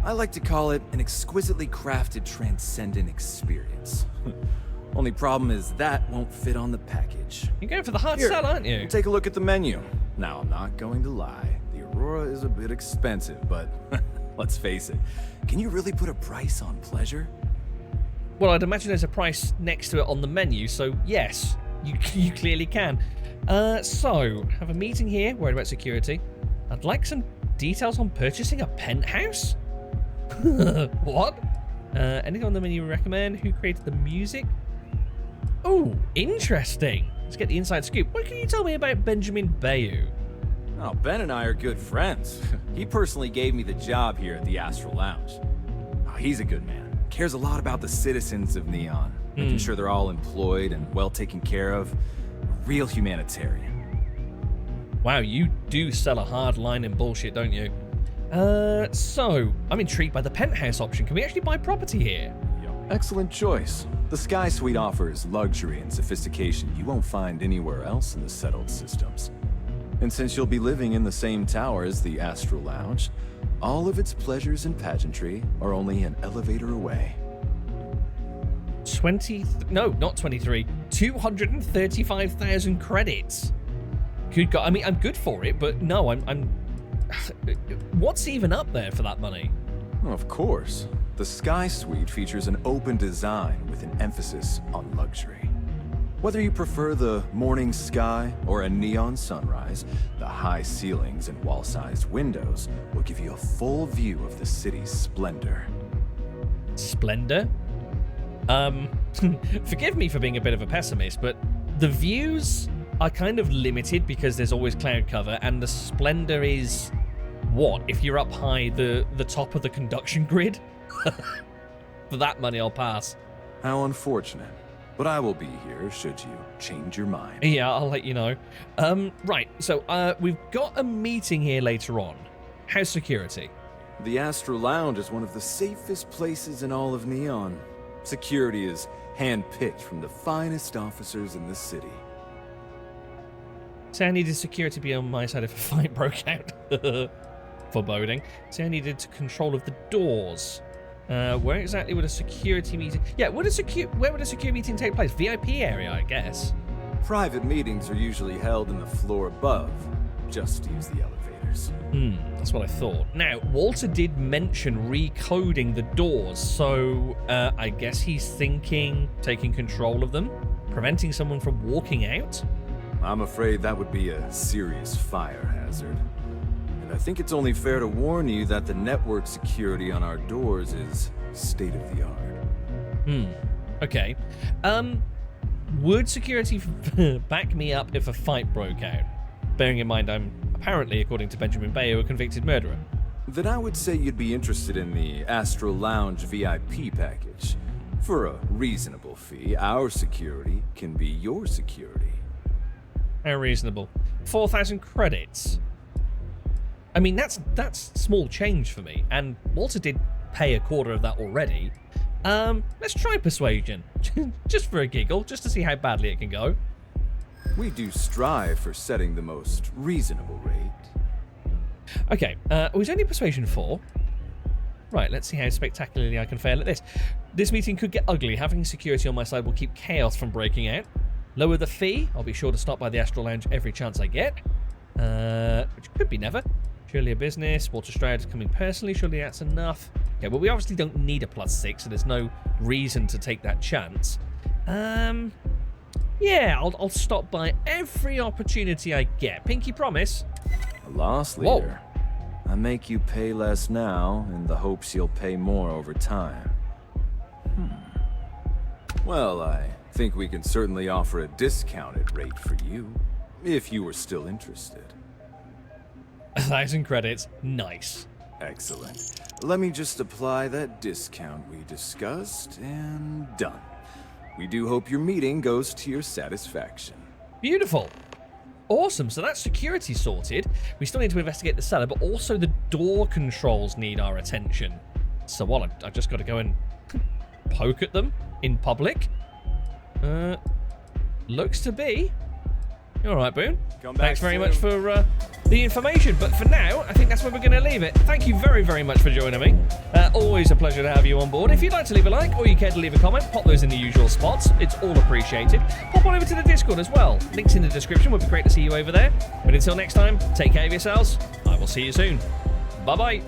I like to call it an exquisitely crafted transcendent experience. Only problem is that won't fit on the package. You're going for the hard sell, aren't you? Take a look at the menu. Now, I'm not going to lie. The Aurora is a bit expensive, but let's face it. Can you really put a price on pleasure? Well, I'd imagine there's a price next to it on the menu, so yes, you clearly can. So, have a meeting here, worried about security. I'd like some details on purchasing a penthouse? What? Anything on the menu you recommend? Who created the music? Oh, interesting. Let's get the inside scoop. What can you tell me about Benjamin Bayou? Oh, Ben and I are good friends. He personally gave me the job here at the Astral Lounge. Oh, he's a good man. Cares a lot about the citizens of Neon, making sure they're all employed and well taken care of. A real humanitarian. Wow, you do sell a hard line in bullshit, don't you? So, I'm intrigued by the penthouse option. Can we actually buy property here? Excellent choice. The Sky Suite offers luxury and sophistication you won't find anywhere else in the settled systems. And since you'll be living in the same tower as the Astral Lounge, all of its pleasures and pageantry are only an elevator away. 235,000 credits. Good God, I mean, I'm good for it, but no, I'm what's even up there for that money? Well, of course. The Sky Suite features an open design with an emphasis on luxury. Whether you prefer the morning sky or a neon sunrise, the high ceilings and wall-sized windows will give you a full view of the city's splendor. Splendor? Forgive me for being a bit of a pessimist, but the views are kind of limited because there's always cloud cover, and the splendor is what? If you're up high, the top of the conduction grid? For that money, I'll pass. How unfortunate. But I will be here should you change your mind. Yeah, I'll let you know. Right, so we've got a meeting here later on. How's security? The Astral Lounge is one of the safest places in all of Neon. Security is handpicked from the finest officers in the city. Say I needed security to be on my side if a fight broke out. Foreboding. Say I needed control of the doors. Where exactly would a security meeting... Yeah, where would a security meeting take place? VIP area, I guess. Private meetings are usually held in the floor above. Just use the elevators. That's what I thought. Now, Walter did mention recoding the doors, so I guess he's thinking taking control of them, preventing someone from walking out? I'm afraid that would be a serious fire hazard. I think it's only fair to warn you that the network security on our doors is state-of-the-art. Okay. Would security back me up if a fight broke out? Bearing in mind I'm apparently, according to Benjamin Bayo, a convicted murderer. Then I would say you'd be interested in the Astral Lounge VIP package. For a reasonable fee, our security can be your security. How reasonable? 4,000 credits. I mean, that's small change for me, and Walter did pay a quarter of that already. Let's try persuasion, just for a giggle, just to see how badly it can go. We do strive for setting the most reasonable rate. Okay, was only persuasion 4? Right, let's see how spectacularly I can fail at this. This meeting could get ugly. Having security on my side will keep chaos from breaking out. Lower the fee. I'll be sure to stop by the Astral Lounge every chance I get. Which could be never. Surely a business. Walter Stroud coming personally. Surely that's enough. Okay, well, we obviously don't need a +6, so there's no reason to take that chance. Yeah, I'll stop by every opportunity I get. Pinky promise. A loss leader. I make you pay less now in the hopes you'll pay more over time. Well, I think we can certainly offer a discounted rate for you, if you were still interested. 1,000 credits. Nice. Excellent. Let me just apply that discount we discussed, and done. We do hope your meeting goes to your satisfaction. Beautiful. Awesome, so that's security sorted. We still need to investigate the cellar, but also the door controls need our attention. So what, I've just got to go and poke at them in public? Looks to be. All right, Boone. Thanks very much for the information. But for now, I think that's where we're going to leave it. Thank you very, very much for joining me. Always a pleasure to have you on board. If you'd like to leave a like or you care to leave a comment, pop those in the usual spots. It's all appreciated. Pop on over to the Discord as well. Links in the description. Would be great to see you over there. But until next time, take care of yourselves. I will see you soon. Bye-bye.